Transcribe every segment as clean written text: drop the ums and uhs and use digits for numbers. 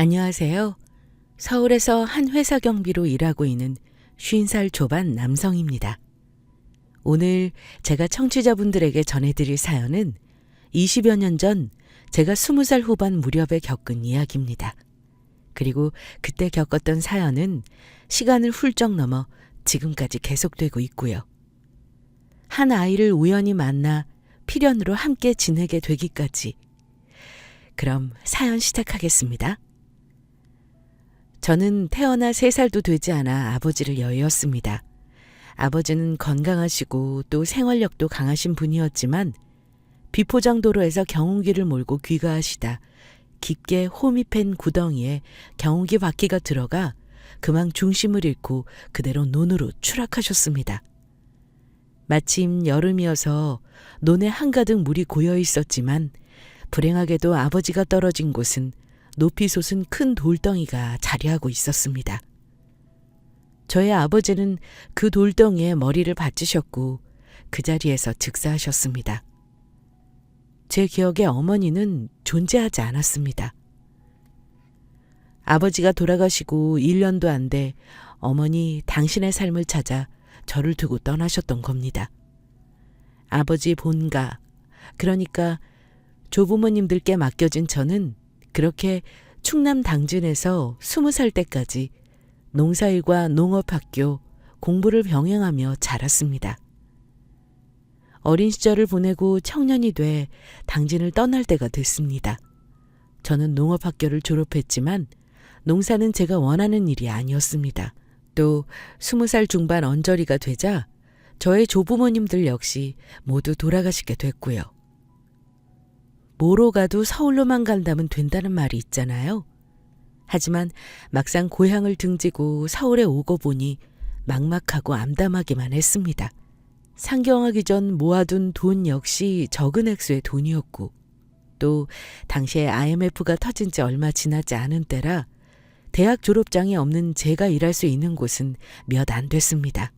안녕하세요. 서울에서 한 회사 경비로 일하고 있는 50살 초반 남성입니다. 오늘 제가 청취자분들에게 전해드릴 사연은 20여 년 전 제가 20살 후반 무렵에 겪은 이야기입니다. 그리고 그때 겪었던 사연은 시간을 훌쩍 넘어 지금까지 계속되고 있고요. 한 아이를 우연히 만나 필연으로 함께 지내게 되기까지. 그럼 사연 시작하겠습니다. 저는 태어나 3살도 되지 않아 아버지를 여의었습니다. 아버지는 건강하시고 또 생활력도 강하신 분이었지만 비포장도로에서 경운기를 몰고 귀가하시다 깊게 홈이 팬 구덩이에 경운기 바퀴가 들어가 그만 중심을 잃고 그대로 논으로 추락하셨습니다. 마침 여름이어서 논에 한가득 물이 고여 있었지만 불행하게도 아버지가 떨어진 곳은 높이 솟은 큰 돌덩이가 자리하고 있었습니다. 저의 아버지는 그 돌덩이에 머리를 받치셨고 그 자리에서 즉사하셨습니다. 제 기억에 어머니는 존재하지 않았습니다. 아버지가 돌아가시고 1년도 안 돼 어머니 당신의 삶을 찾아 저를 두고 떠나셨던 겁니다. 아버지 본가, 그러니까 조부모님들께 맡겨진 저는 그렇게 충남 당진에서 20살 때까지 농사일과 농업학교, 공부를 병행하며 자랐습니다. 어린 시절을 보내고 청년이 돼 당진을 떠날 때가 됐습니다. 저는 농업학교를 졸업했지만 농사는 제가 원하는 일이 아니었습니다. 또 20살 중반 언저리가 되자 저의 조부모님들 역시 모두 돌아가시게 됐고요. 뭐로 가도 서울로만 간다면 된다는 말이 있잖아요. 하지만 막상 고향을 등지고 서울에 오고 보니 막막하고 암담하기만 했습니다. 상경하기 전 모아둔 돈 역시 적은 액수의 돈이었고 또 당시에 IMF가 터진 지 얼마 지나지 않은 때라 대학 졸업장이 없는 제가 일할 수 있는 곳은 몇 안 됐습니다.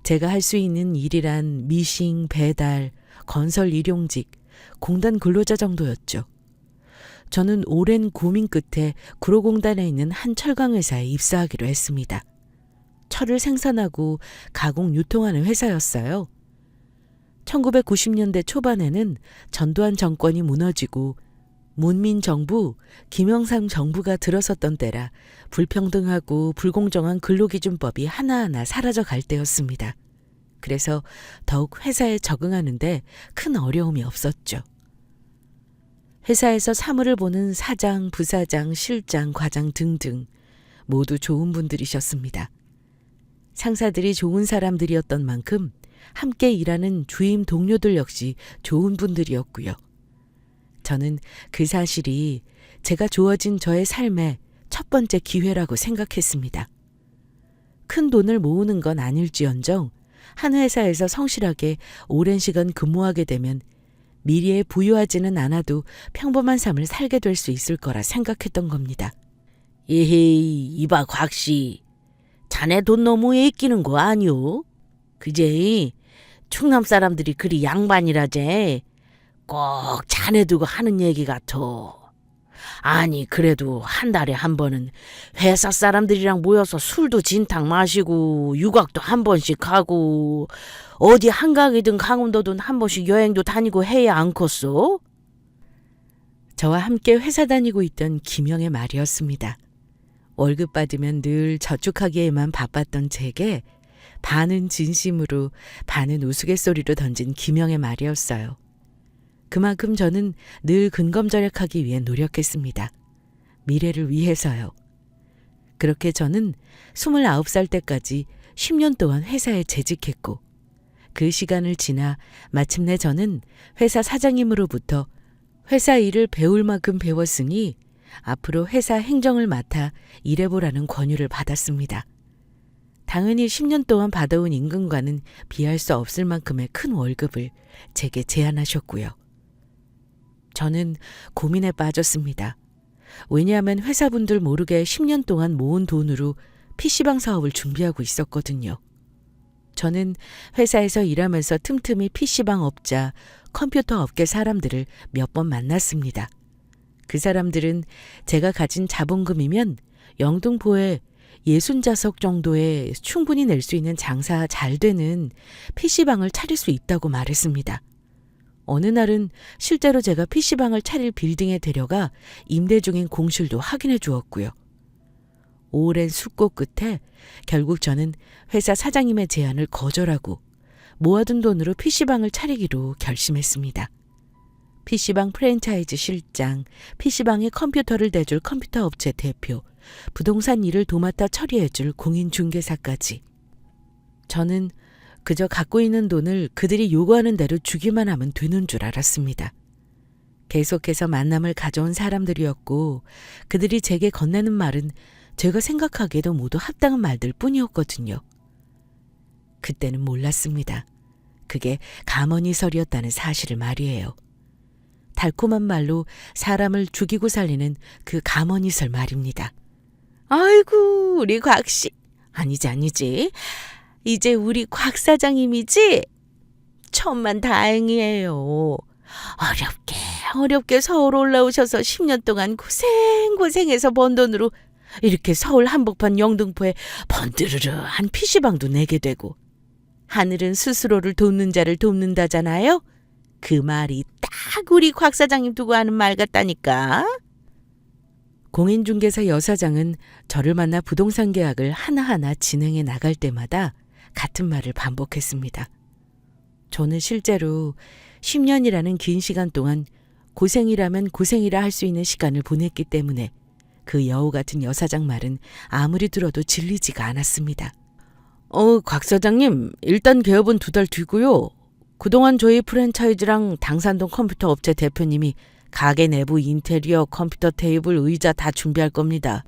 제가 할 수 있는 일이란 미싱, 배달, 건설 일용직, 공단 근로자 정도였죠. 저는 오랜 고민 끝에 구로공단에 있는 한 철강회사에 입사하기로 했습니다. 철을 생산하고 가공 유통하는 회사였어요. 1990년대 초반에는 전두환 정권이 무너지고 문민정부, 김영삼 정부가 들어섰던 때라 불평등하고 불공정한 근로기준법이 하나하나 사라져 갈 때였습니다. 그래서 더욱 회사에 적응하는데 큰 어려움이 없었죠. 회사에서 사무를 보는 사장, 부사장, 실장, 과장 등등 모두 좋은 분들이셨습니다. 상사들이 좋은 사람들이었던 만큼 함께 일하는 주임 동료들 역시 좋은 분들이었고요. 저는 그 사실이 제가 주어진 저의 삶의 첫 번째 기회라고 생각했습니다. 큰 돈을 모으는 건 아닐지언정 한 회사에서 성실하게 오랜 시간 근무하게 되면 미래에 부유하지는 않아도 평범한 삶을 살게 될 수 있을 거라 생각했던 겁니다. 에헤이, 이봐 곽씨. 자네 돈 너무 애끼는 거 아니오? 그제 충남 사람들이 그리 양반이라제. 꼭 자네 두고 하는 얘기 같어. 아니 그래도 한 달에 한 번은 회사 사람들이랑 모여서 술도 진탕 마시고 유곽도 한 번씩 가고 어디 한강이든 강원도든 한 번씩 여행도 다니고 해야 않겠소? 저와 함께 회사 다니고 있던 김영의 말이었습니다. 월급 받으면 늘 저축하기에만 바빴던 제게 반은 진심으로 반은 우스갯소리로 던진 김영의 말이었어요. 그만큼 저는 늘 근검절약하기 위해 노력했습니다. 미래를 위해서요. 그렇게 저는 29살 때까지 10년 동안 회사에 재직했고 그 시간을 지나 마침내 저는 회사 사장님으로부터 회사 일을 배울 만큼 배웠으니 앞으로 회사 행정을 맡아 일해보라는 권유를 받았습니다. 당연히 10년 동안 받아온 임금과는 비할 수 없을 만큼의 큰 월급을 제게 제안하셨고요. 저는 고민에 빠졌습니다. 왜냐하면 회사분들 모르게 10년 동안 모은 돈으로 PC방 사업을 준비하고 있었거든요. 저는 회사에서 일하면서 틈틈이 PC방 업자, 컴퓨터 업계 사람들을 몇 번 만났습니다. 그 사람들은 제가 가진 자본금이면 영등포에 60좌석 정도에 충분히 낼 수 있는 장사 잘 되는 PC방을 차릴 수 있다고 말했습니다. 어느 날은 실제로 제가 PC방을 차릴 빌딩에 데려가 임대 중인 공실도 확인해 주었고요. 오랜 숙고 끝에 결국 저는 회사 사장님의 제안을 거절하고 모아둔 돈으로 PC방을 차리기로 결심했습니다. PC방 프랜차이즈 실장, PC방에 컴퓨터를 대줄 컴퓨터 업체 대표, 부동산 일을 도맡아 처리해줄 공인중개사까지. 저는 그저 갖고 있는 돈을 그들이 요구하는 대로 주기만 하면 되는 줄 알았습니다. 계속해서 만남을 가져온 사람들이었고 그들이 제게 건네는 말은 제가 생각하기에도 모두 합당한 말들 뿐이었거든요. 그때는 몰랐습니다. 그게 가머니설이었다는 사실을 말이에요. 달콤한 말로 사람을 죽이고 살리는 그 가머니설 말입니다. 아이고 우리 곽씨. 아니지. 이제 우리 곽 사장님이지? 천만 다행이에요. 어렵게 서울 올라오셔서 10년 동안 고생해서 번 돈으로 이렇게 서울 한복판 영등포에 번드르르한 PC방도 내게 되고 하늘은 스스로를 돕는 자를 돕는다잖아요. 그 말이 딱 우리 곽 사장님 두고 하는 말 같다니까. 공인중개사 여사장은 저를 만나 부동산 계약을 하나하나 진행해 나갈 때마다 같은 말을 반복했습니다. 저는 실제로 10년이라는 긴 시간 동안 고생이라면 고생이라 할 수 있는 시간을 보냈기 때문에 그 여우 같은 여사장 말은 아무리 들어도 질리지가 않았습니다. 곽 사장님, 일단 개업은 2달 뒤고요. 그동안 저희 프랜차이즈랑 당산동 컴퓨터 업체 대표님이 가게 내부 인테리어, 컴퓨터 테이블, 의자 다 준비할 겁니다.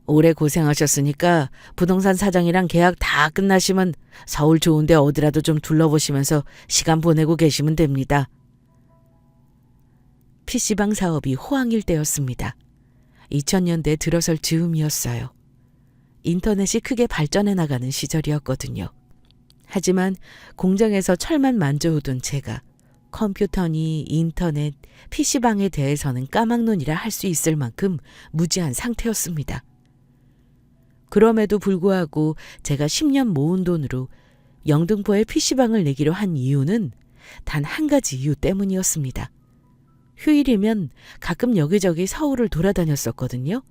오래 고생하셨으니까 부동산 사장이랑 계약 다 끝나시면 서울 좋은데 어디라도 좀 둘러보시면서 시간 보내고 계시면 됩니다. PC방 사업이 호황일 때였습니다. 2000년대 들어설 즈음이었어요. 인터넷이 크게 발전해 나가는 시절이었거든요. 하지만 공장에서 철만 만져오던 제가 컴퓨터니 인터넷, PC방에 대해서는 까막눈이라 할 수 있을 만큼 무지한 상태였습니다. 그럼에도 불구하고 제가 10년 모은 돈으로 영등포에 PC방을 내기로 한 이유는 단 한 가지 이유 때문이었습니다. 휴일이면 가끔 여기저기 서울을 돌아다녔었거든요.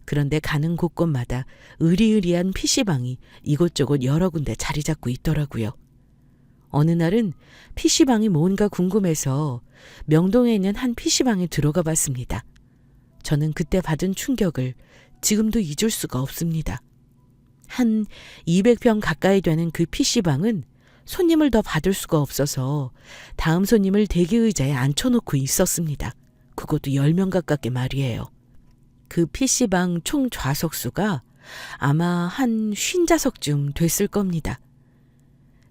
그런데 가는 곳곳마다 으리으리한 PC방이 이곳저곳 여러 군데 자리 잡고 있더라고요. 어느 날은 PC방이 뭔가 궁금해서 명동에 있는 한 PC방에 들어가 봤습니다. 저는 그때 받은 충격을 지금도 잊을 수가 없습니다. 한 200평 가까이 되는 그 PC방은 손님을 더 받을 수가 없어서 다음 손님을 대기의자에 앉혀놓고 있었습니다. 그것도 10명 가깝게 말이에요. 그 PC방 총 좌석수가 아마 한 50좌석쯤 됐을 겁니다.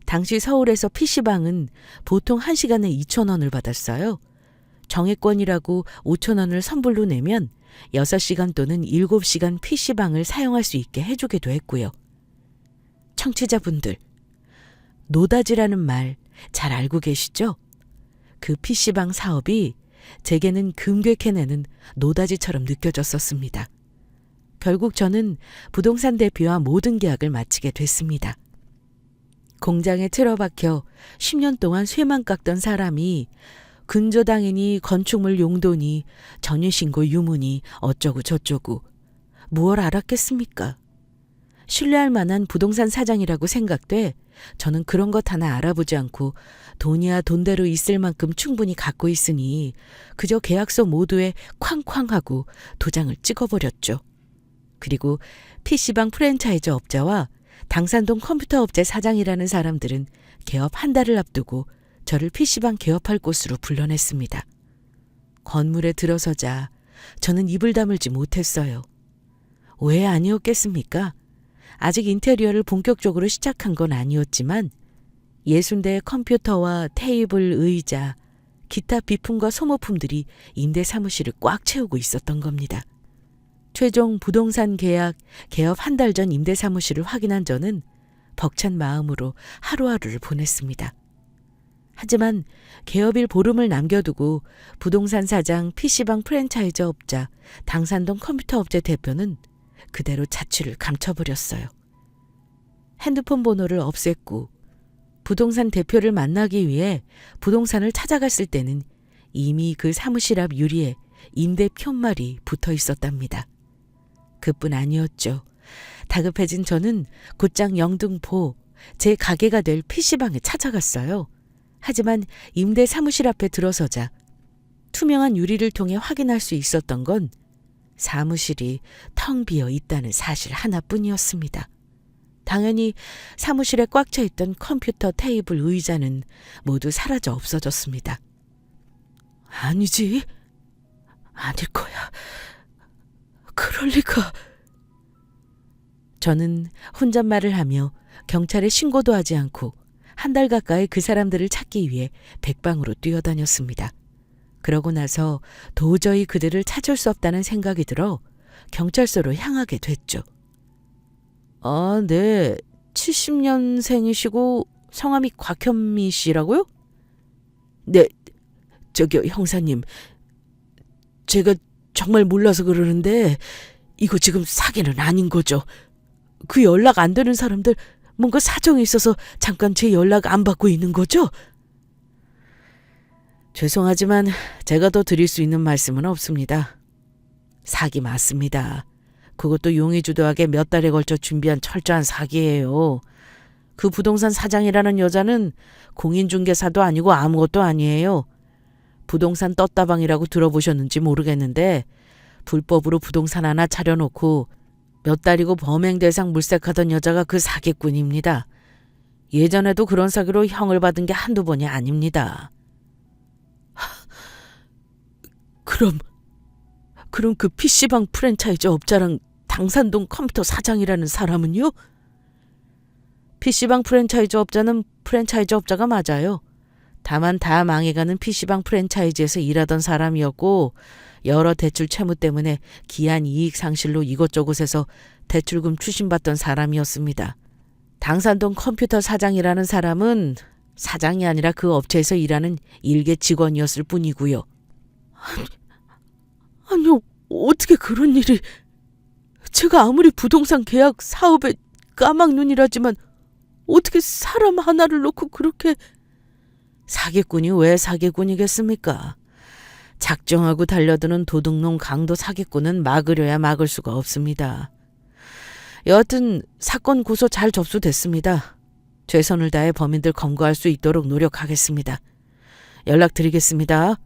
당시 서울에서 PC방은 보통 1시간에 2,000원을 받았어요. 정액권이라고 5,000원을 선불로 내면 6시간 또는 7시간 PC방을 사용할 수 있게 해주기도 했고요. 청취자분들, 노다지라는 말 잘 알고 계시죠? 그 PC방 사업이 제게는 금괴캐내는 노다지처럼 느껴졌었습니다. 결국 저는 부동산 대표와 모든 계약을 마치게 됐습니다. 공장에 틀어박혀 10년 동안 쇠만 깎던 사람이 근저당이니 건축물 용도니 전유신고 유무니 어쩌고 저쩌고 무얼 알았겠습니까? 신뢰할 만한 부동산 사장이라고 생각돼 저는 그런 것 하나 알아보지 않고 돈이야 돈대로 있을 만큼 충분히 갖고 있으니 그저 계약서 모두에 쾅쾅하고 도장을 찍어버렸죠. 그리고 PC방 프랜차이즈 업자와 당산동 컴퓨터 업체 사장이라는 사람들은 개업 한 달을 앞두고 저를 PC방 개업할 곳으로 불러냈습니다. 건물에 들어서자 저는 입을 다물지 못했어요. 왜 아니었겠습니까? 아직 인테리어를 본격적으로 시작한 건 아니었지만 60대의 컴퓨터와 테이블, 의자, 기타 비품과 소모품들이 임대 사무실을 꽉 채우고 있었던 겁니다. 최종 부동산 계약, 개업 한 달 전 임대 사무실을 확인한 저는 벅찬 마음으로 하루하루를 보냈습니다. 하지만 개업일 보름을 남겨두고 부동산 사장, PC방 프랜차이즈 업자, 당산동 컴퓨터 업체 대표는 그대로 자취를 감춰버렸어요. 핸드폰 번호를 없앴고 부동산 대표를 만나기 위해 부동산을 찾아갔을 때는 이미 그 사무실 앞 유리에 임대 편말이 붙어 있었답니다. 그뿐 아니었죠. 다급해진 저는 곧장 영등포 제 가게가 될 PC방에 찾아갔어요. 하지만 임대 사무실 앞에 들어서자 투명한 유리를 통해 확인할 수 있었던 건 사무실이 텅 비어 있다는 사실 하나뿐이었습니다. 당연히 사무실에 꽉 차 있던 컴퓨터, 테이블, 의자는 모두 사라져 없어졌습니다. 아니지. 아닐 거야. 그럴 리가. 저는 혼잣말을 하며 경찰에 신고도 하지 않고 한 달 가까이 그 사람들을 찾기 위해 백방으로 뛰어다녔습니다. 그러고 나서 도저히 그들을 찾을 수 없다는 생각이 들어 경찰서로 향하게 됐죠. 아, 네. 70년생이시고 성함이 곽현미 씨라고요? 네. 저기요, 형사님. 제가 정말 몰라서 그러는데 이거 지금 사기는 아닌 거죠. 그 연락 안 되는 사람들 뭔가 사정이 있어서 잠깐 제 연락 안 받고 있는 거죠? 죄송하지만 제가 더 드릴 수 있는 말씀은 없습니다. 사기 맞습니다. 그것도 용의주도하게 몇 달에 걸쳐 준비한 철저한 사기예요. 그 부동산 사장이라는 여자는 공인중개사도 아니고 아무것도 아니에요. 부동산 떴다방이라고 들어보셨는지 모르겠는데 불법으로 부동산 하나 차려놓고 몇 달이고 범행 대상 물색하던 여자가 그 사기꾼입니다. 예전에도 그런 사기로 형을 받은 게 한두 번이 아닙니다. 그럼 그 PC방 프랜차이즈 업자랑 당산동 컴퓨터 사장이라는 사람은요? PC방 프랜차이즈 업자는 프랜차이즈 업자가 맞아요. 다만 다 망해가는 PC방 프랜차이즈에서 일하던 사람이었고 여러 대출 채무 때문에 기한 이익 상실로 이곳저곳에서 대출금 추심받던 사람이었습니다. 당산동 컴퓨터 사장이라는 사람은 사장이 아니라 그 업체에서 일하는 일개 직원이었을 뿐이고요. 아니요, 어떻게 그런 일이... 제가 아무리 부동산 계약 사업에 까막눈이라지만 어떻게 사람 하나를 놓고 그렇게... 사기꾼이 왜 사기꾼이겠습니까? 작정하고 달려드는 도둑놈 강도 사기꾼은 막으려야 막을 수가 없습니다. 여하튼 사건 고소 잘 접수됐습니다. 최선을 다해 범인들 검거할 수 있도록 노력하겠습니다. 연락드리겠습니다.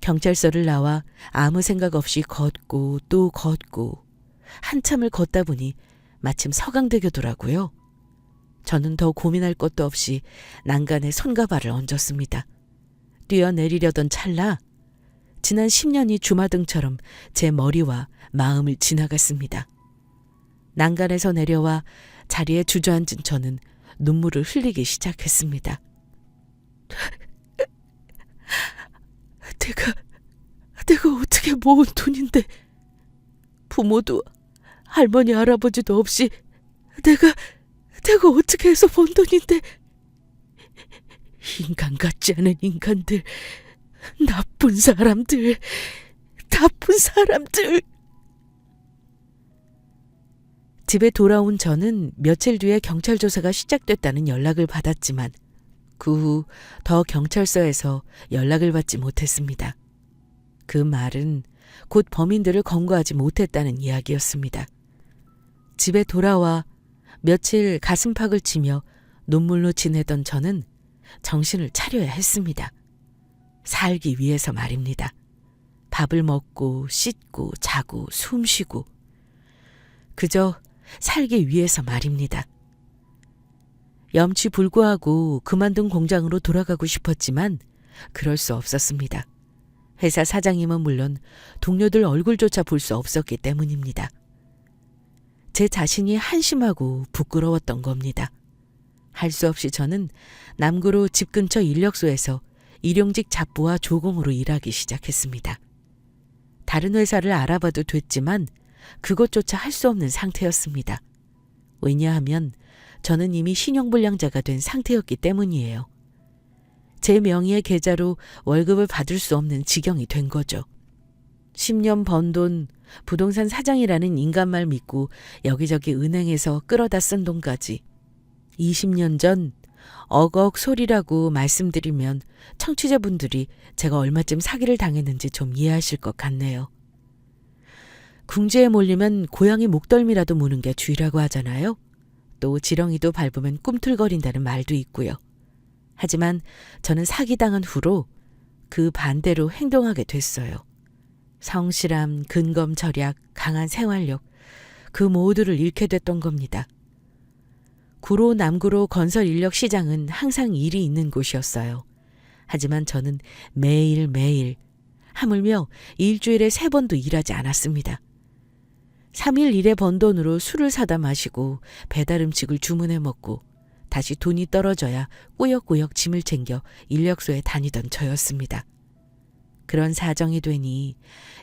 경찰서를 나와 아무 생각 없이 걷고 또 걷고 한참을 걷다 보니 마침 서강대교더라고요. 저는 더 고민할 것도 없이 난간에 손과 발을 얹었습니다. 뛰어내리려던 찰나 지난 10년이 주마등처럼 제 머리와 마음을 지나갔습니다. 난간에서 내려와 자리에 주저앉은 저는 눈물을 흘리기 시작했습니다. 내가 어떻게 모은 돈인데 부모도 할머니 할아버지도 없이 내가 어떻게 해서 번 돈인데 인간 같지 않은 인간들, 나쁜 사람들. 집에 돌아온 저는 며칠 뒤에 경찰 조사가 시작됐다는 연락을 받았지만 그 후 더 경찰서에서 연락을 받지 못했습니다. 그 말은 곧 범인들을 검거하지 못했다는 이야기였습니다. 집에 돌아와 며칠 가슴팍을 치며 눈물로 지내던 저는 정신을 차려야 했습니다. 살기 위해서 말입니다. 밥을 먹고 씻고 자고 숨쉬고 그저 살기 위해서 말입니다. 염치불구하고 그만둔 공장으로 돌아가고 싶었지만 그럴 수 없었습니다. 회사 사장님은 물론 동료들 얼굴조차 볼 수 없었기 때문입니다. 제 자신이 한심하고 부끄러웠던 겁니다. 할 수 없이 저는 남구로 집 근처 인력소에서 일용직 잡부와 조공으로 일하기 시작했습니다. 다른 회사를 알아봐도 됐지만 그것조차 할 수 없는 상태였습니다. 왜냐하면 저는 이미 신용불량자가 된 상태였기 때문이에요. 제 명의의 계좌로 월급을 받을 수 없는 지경이 된 거죠. 10년 번 돈, 부동산 사장이라는 인간말 믿고 여기저기 은행에서 끌어다 쓴 돈까지 20년 전 어걱 소리라고 말씀드리면 청취자분들이 제가 얼마쯤 사기를 당했는지 좀 이해하실 것 같네요. 궁지에 몰리면 고양이 목덜미라도 무는 게 주의라고 하잖아요. 또 지렁이도 밟으면 꿈틀거린다는 말도 있고요. 하지만 저는 사기당한 후로 그 반대로 행동하게 됐어요. 성실함, 근검 절약, 강한 생활력, 그 모두를 잃게 됐던 겁니다. 구로 남구로 건설 인력 시장은 항상 일이 있는 곳이었어요. 하지만 저는 매일매일, 하물며 일주일에 3번도 일하지 않았습니다. 3일 일에 번 돈으로 술을 사다 마시고 배달 음식을 주문해 먹고 다시 돈이 떨어져야 꾸역꾸역 짐을 챙겨 인력소에 다니던 저였습니다. 그런 사정이 되니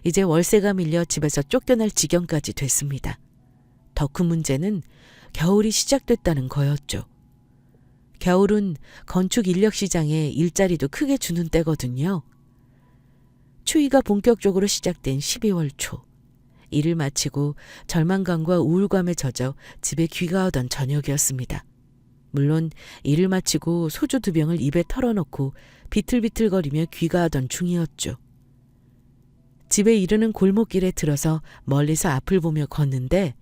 이제 월세가 밀려 집에서 쫓겨날 지경까지 됐습니다. 더 큰 문제는 겨울이 시작됐다는 거였죠. 겨울은 건축 인력 시장에 일자리도 크게 주는 때거든요. 추위가 본격적으로 시작된 12월 초. 일을 마치고 절망감과 우울감에 젖어 집에 귀가하던 저녁이었습니다. 물론 일을 마치고 소주 2병을 입에 털어놓고 비틀비틀거리며 귀가하던 중이었죠. 집에 이르는 골목길에 들어서 멀리서 앞을 보며 걷는데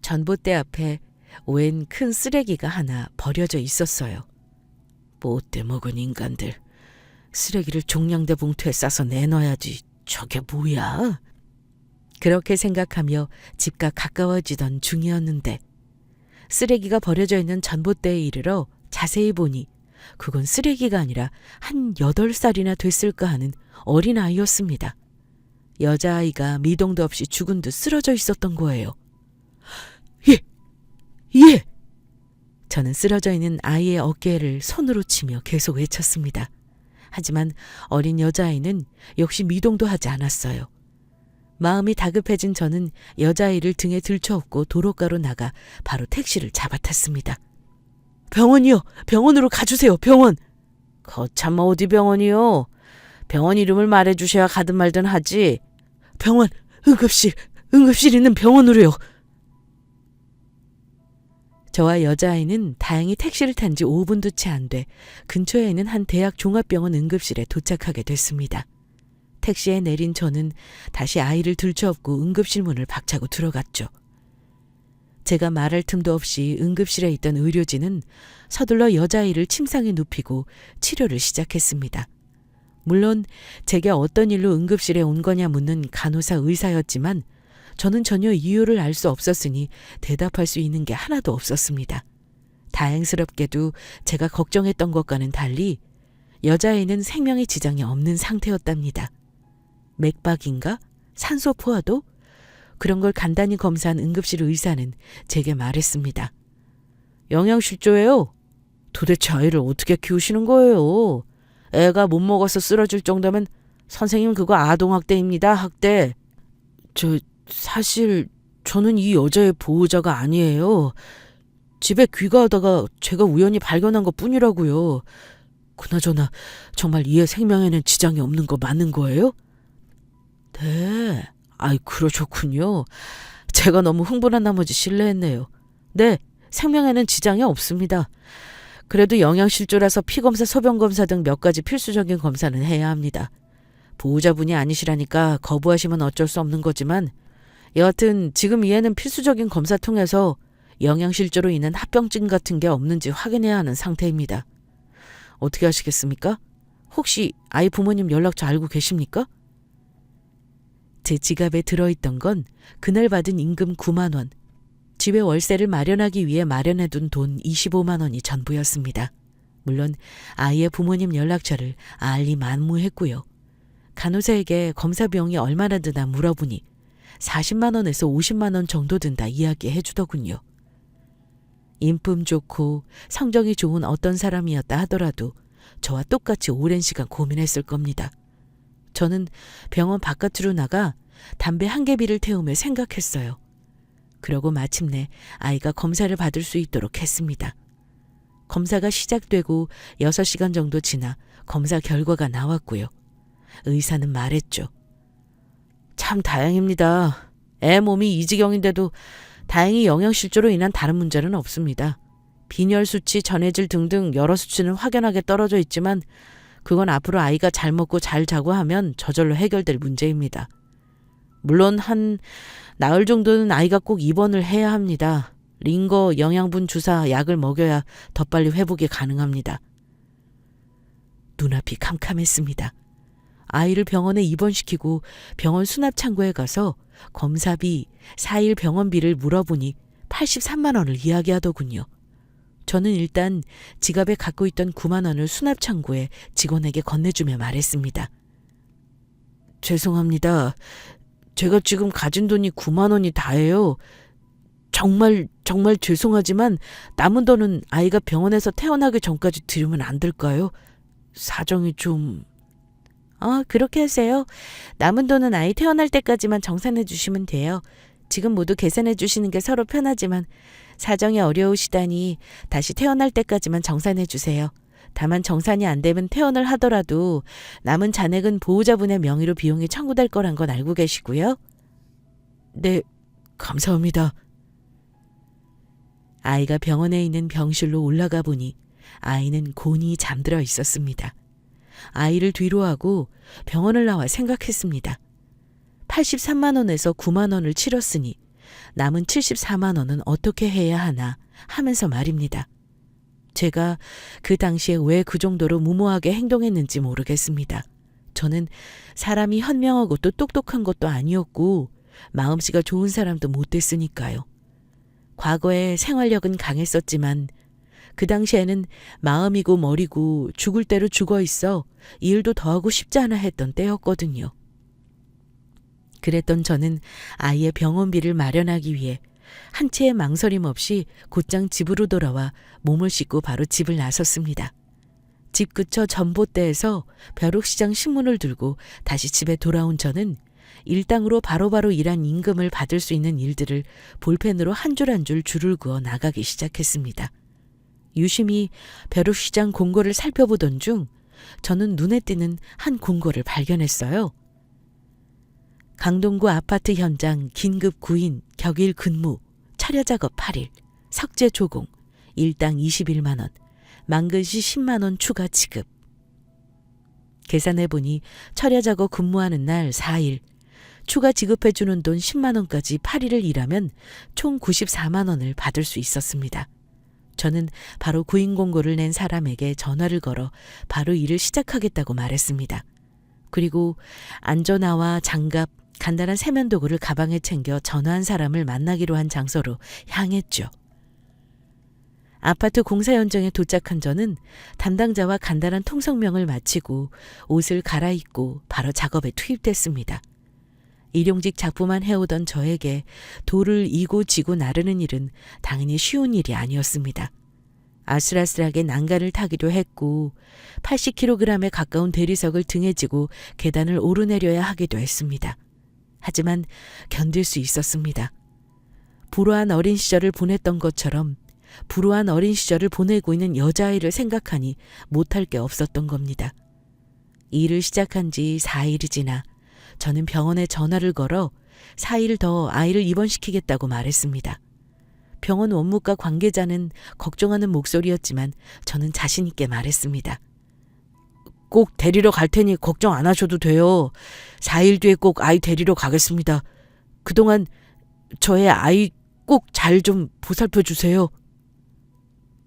전봇대 앞에 웬 큰 쓰레기가 하나 버려져 있었어요. 못돼 먹은 인간들. 쓰레기를 종량제 봉투에 싸서 내놔야지. 저게 뭐야? 그렇게 생각하며 집과 가까워지던 중이었는데 쓰레기가 버려져 있는 전봇대에 이르러 자세히 보니 그건 쓰레기가 아니라 한 8살이나 됐을까 하는 어린아이였습니다. 여자아이가 미동도 없이 죽은 듯 쓰러져 있었던 거예요. 예! 예! 저는 쓰러져 있는 아이의 어깨를 손으로 치며 계속 외쳤습니다. 하지만 어린 여자아이는 역시 미동도 하지 않았어요. 마음이 다급해진 저는 여자아이를 등에 들쳐업고 도로가로 나가 바로 택시를 잡아탔습니다. 병원이요. 병원으로 가주세요. 병원. 거참 어디 병원이요. 병원 이름을 말해주셔야 가든 말든 하지. 병원. 응급실 있는 병원으로요. 저와 여자아이는 다행히 택시를 탄 지 5분도 채 안 돼 근처에 있는 한 대학 종합병원 응급실에 도착하게 됐습니다. 택시에 내린 저는 다시 아이를 들쳐업고 응급실 문을 박차고 들어갔죠. 제가 말할 틈도 없이 응급실에 있던 의료진은 서둘러 여자아이를 침상에 눕히고 치료를 시작했습니다. 물론 제게 어떤 일로 응급실에 온 거냐 묻는 간호사 의사였지만 저는 전혀 이유를 알 수 없었으니 대답할 수 있는 게 하나도 없었습니다. 다행스럽게도 제가 걱정했던 것과는 달리 여자아이는 생명의 지장이 없는 상태였답니다. 맥박인가? 산소 포화도? 그런 걸 간단히 검사한 응급실 의사는 제게 말했습니다. 영양실조예요. 도대체 아이를 어떻게 키우시는 거예요? 애가 못 먹어서 쓰러질 정도면 선생님 그거 아동학대입니다. 학대. 사실 저는 이 여자의 보호자가 아니에요. 집에 귀가하다가 제가 우연히 발견한 것뿐이라고요. 그나저나 정말 이 애 생명에는 지장이 없는 거 맞는 거예요? 네. 그러셨군요. 제가 너무 흥분한 나머지 실례했네요. 네, 생명에는 지장이 없습니다. 그래도 영양실조라서 피검사, 소변검사 등 몇 가지 필수적인 검사는 해야 합니다. 보호자분이 아니시라니까 거부하시면 어쩔 수 없는 거지만 여하튼 지금 이 애는 필수적인 검사 통해서 영양실조로 인한 합병증 같은 게 없는지 확인해야 하는 상태입니다. 어떻게 하시겠습니까? 혹시 아이 부모님 연락처 알고 계십니까? 제 지갑에 들어있던 건 그날 받은 임금 9만 원, 집에 월세를 마련하기 위해 마련해둔 돈 25만 원이 전부였습니다. 물론 아이의 부모님 연락처를 알리만무했고요. 간호사에게 검사 비용이 얼마나 드나 물어보니 40만 원에서 50만 원 정도 든다 이야기해 주더군요. 인품 좋고 성정이 좋은 어떤 사람이었다 하더라도 저와 똑같이 오랜 시간 고민했을 겁니다. 저는 병원 바깥으로 나가 담배 한 개비를 태우며 생각했어요. 그러고 마침내 아이가 검사를 받을 수 있도록 했습니다. 검사가 시작되고 6시간 정도 지나 검사 결과가 나왔고요. 의사는 말했죠. 참 다행입니다. 애 몸이 이 지경인데도 다행히 영양실조로 인한 다른 문제는 없습니다. 빈혈 수치, 전해질 등등 여러 수치는 확연하게 떨어져 있지만 그건 앞으로 아이가 잘 먹고 잘 자고 하면 저절로 해결될 문제입니다. 물론 한 나흘 정도는 아이가 꼭 입원을 해야 합니다. 링거, 영양분 주사, 약을 먹여야 더 빨리 회복이 가능합니다. 눈앞이 캄캄했습니다. 아이를 병원에 입원시키고 병원 수납창고에 가서 검사비, 4일 병원비를 물어보니 83만 원을 이야기하더군요. 저는 일단 지갑에 갖고 있던 9만 원을 수납창고에 직원에게 건네주며 말했습니다. 죄송합니다. 제가 지금 가진 돈이 9만 원이 다예요. 정말 죄송하지만 남은 돈은 아이가 병원에서 태어나기 전까지 드리면 안 될까요? 사정이 좀... 그렇게 하세요. 남은 돈은 아이 태어날 때까지만 정산해 주시면 돼요. 지금 모두 계산해 주시는 게 서로 편하지만 사정이 어려우시다니 다시 태어날 때까지만 정산해 주세요. 다만 정산이 안 되면 퇴원을 하더라도 남은 잔액은 보호자분의 명의로 비용이 청구될 거란 건 알고 계시고요. 네, 감사합니다. 아이가 병원에 있는 병실로 올라가 보니 아이는 곤히 잠들어 있었습니다. 아이를 뒤로하고 병원을 나와 생각했습니다. 83만 원에서 9만 원을 치렀으니 남은 74만 원은 어떻게 해야 하나 하면서 말입니다. 제가 그 당시에 왜 그 정도로 무모하게 행동했는지 모르겠습니다. 저는 사람이 현명하고 또 똑똑한 것도 아니었고 마음씨가 좋은 사람도 못 됐으니까요. 과거에 생활력은 강했었지만 그 당시에는 마음이고 머리고 죽을 대로 죽어 있어 일도 더 하고 싶지 않아 했던 때였거든요. 그랬던 저는 아이의 병원비를 마련하기 위해 한 채의 망설임 없이 곧장 집으로 돌아와 몸을 씻고 바로 집을 나섰습니다. 집 근처 전봇대에서 벼룩시장 신문을 들고 다시 집에 돌아온 저는 일당으로 바로바로 일한 임금을 받을 수 있는 일들을 볼펜으로 한 줄 한 줄 줄을 그어 나가기 시작했습니다. 유심히 벼룩시장 공고를 살펴보던 중 저는 눈에 띄는 한 공고를 발견했어요. 강동구 아파트 현장 긴급 구인 격일 근무 철야작업 8일 석재 조공 일당 21만 원 만근시 10만 원 추가 지급. 계산해보니 철야작업 근무하는 날 4일 추가 지급해주는 돈 10만 원까지 8일을 일하면 총 94만 원을 받을 수 있었습니다. 저는 바로 구인 공고를 낸 사람에게 전화를 걸어 바로 일을 시작하겠다고 말했습니다. 그리고 안전화와 장갑, 간단한 세면도구를 가방에 챙겨 전화한 사람을 만나기로 한 장소로 향했죠. 아파트 공사 현장에 도착한 저는 담당자와 간단한 통성명을 마치고 옷을 갈아입고 바로 작업에 투입됐습니다. 일용직 작부만 해오던 저에게 돌을 이고 지고 나르는 일은 당연히 쉬운 일이 아니었습니다. 아슬아슬하게 난간을 타기도 했고 80kg에 가까운 대리석을 등에 지고 계단을 오르내려야 하기도 했습니다. 하지만 견딜 수 있었습니다. 불우한 어린 시절을 보냈던 것처럼 불우한 어린 시절을 보내고 있는 여자아이를 생각하니 못할 게 없었던 겁니다. 일을 시작한 지 4일이 지나 저는 병원에 전화를 걸어 4일 더 아이를 입원시키겠다고 말했습니다. 병원 원무과 관계자는 걱정하는 목소리였지만 저는 자신 있게 말했습니다. 꼭 데리러 갈 테니 걱정 안 하셔도 돼요. 4일 뒤에 꼭 아이 데리러 가겠습니다. 그동안 저의 아이 꼭 잘 좀 보살펴 주세요.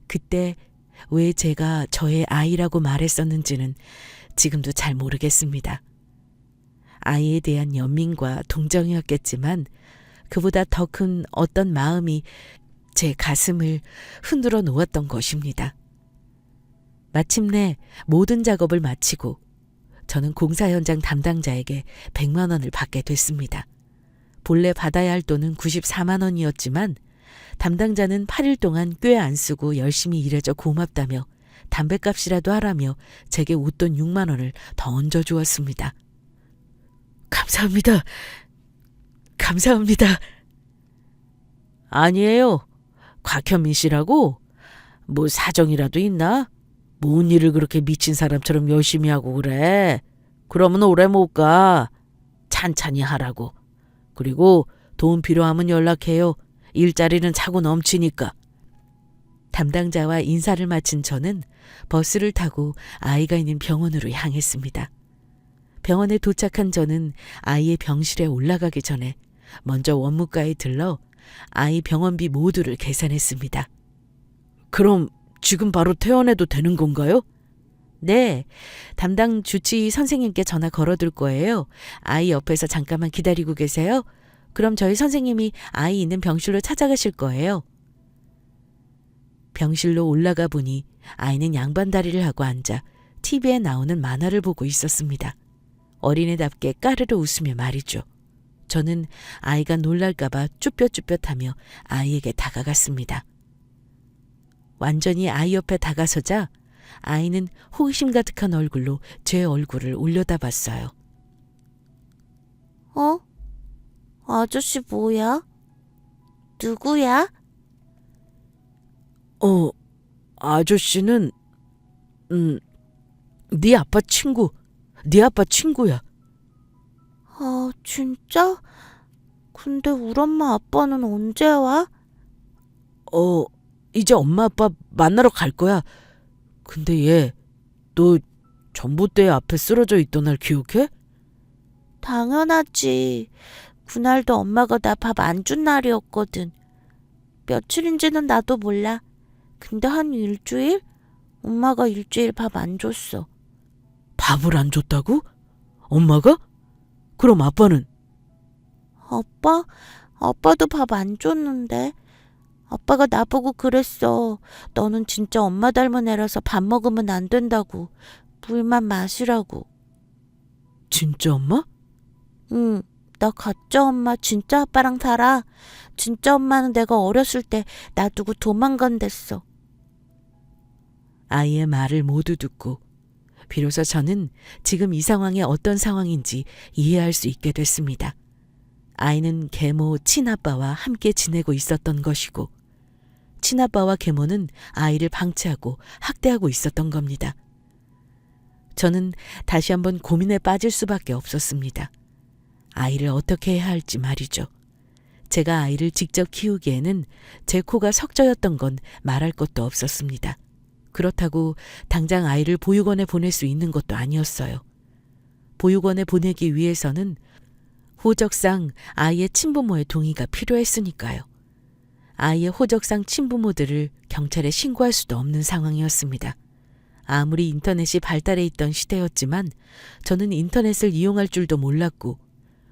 그때 왜 제가 저의 아이라고 말했었는지는 지금도 잘 모르겠습니다. 아이에 대한 연민과 동정이었겠지만 그보다 더 큰 어떤 마음이 제 가슴을 흔들어 놓았던 것입니다. 마침내 모든 작업을 마치고 저는 공사 현장 담당자에게 100만 원을 받게 됐습니다. 본래 받아야 할 돈은 94만 원이었지만 담당자는 8일 동안 꽤 안 쓰고 열심히 일해줘 고맙다며 담뱃값이라도 하라며 제게 웃돈 6만 원을 더 얹어주었습니다. 감사합니다. 감사합니다. 아니에요. 곽현민 씨라고? 뭐 사정이라도 있나? 뭔 일을 그렇게 미친 사람처럼 열심히 하고 그래. 그러면 오래 못 가. 찬찬히 하라고. 그리고 돈 필요하면 연락해요. 일자리는 차고 넘치니까. 담당자와 인사를 마친 저는 버스를 타고 아이가 있는 병원으로 향했습니다. 병원에 도착한 저는 아이의 병실에 올라가기 전에 먼저 원무과에 들러 아이 병원비 모두를 계산했습니다. 그럼 지금 바로 퇴원해도 되는 건가요? 네, 담당 주치의 선생님께 전화 걸어둘 거예요. 아이 옆에서 잠깐만 기다리고 계세요. 그럼 저희 선생님이 아이 있는 병실로 찾아가실 거예요. 병실로 올라가 보니 아이는 양반다리를 하고 앉아 TV에 나오는 만화를 보고 있었습니다. 어린애답게 까르르 웃으며 말이죠. 저는 아이가 놀랄까봐 쭈뼛쭈뼛하며 아이에게 다가갔습니다. 완전히 아이 옆에 다가서자 아이는 호기심 가득한 얼굴로 제 얼굴을 올려다봤어요. 어? 아저씨 뭐야? 누구야? 아저씨는 네 아빠 친구. 네 아빠 친구야. 아, 진짜? 근데 우리 엄마 아빠는 언제 와? 이제 엄마 아빠 만나러 갈 거야. 근데 너 전봇대 앞에 쓰러져 있던 날 기억해? 당연하지. 그날도 엄마가 나 밥 안 준 날이었거든. 며칠인지는 나도 몰라. 근데 한 일주일? 엄마가 일주일 밥 안 줬어. 밥을 안 줬다고? 엄마가? 그럼 아빠는? 아빠? 아빠도 밥 안 줬는데. 아빠가 나보고 그랬어. 너는 진짜 엄마 닮은 애라서 밥 먹으면 안 된다고. 물만 마시라고. 진짜 엄마? 응, 나 가짜 엄마 진짜 아빠랑 살아. 진짜 엄마는 내가 어렸을 때 놔두고 도망간댔어. 아이의 말을 모두 듣고 비로소 저는 지금 이 상황이 어떤 상황인지 이해할 수 있게 됐습니다. 아이는 계모 친아빠와 함께 지내고 있었던 것이고 친아빠와 계모는 아이를 방치하고 학대하고 있었던 겁니다. 저는 다시 한번 고민에 빠질 수밖에 없었습니다. 아이를 어떻게 해야 할지 말이죠. 제가 아이를 직접 키우기에는 제 코가 석저였던 건 말할 것도 없었습니다. 그렇다고 당장 아이를 보육원에 보낼 수 있는 것도 아니었어요. 보육원에 보내기 위해서는 호적상 아이의 친부모의 동의가 필요했으니까요. 아이의 호적상 친부모들을 경찰에 신고할 수도 없는 상황이었습니다. 아무리 인터넷이 발달해 있던 시대였지만 저는 인터넷을 이용할 줄도 몰랐고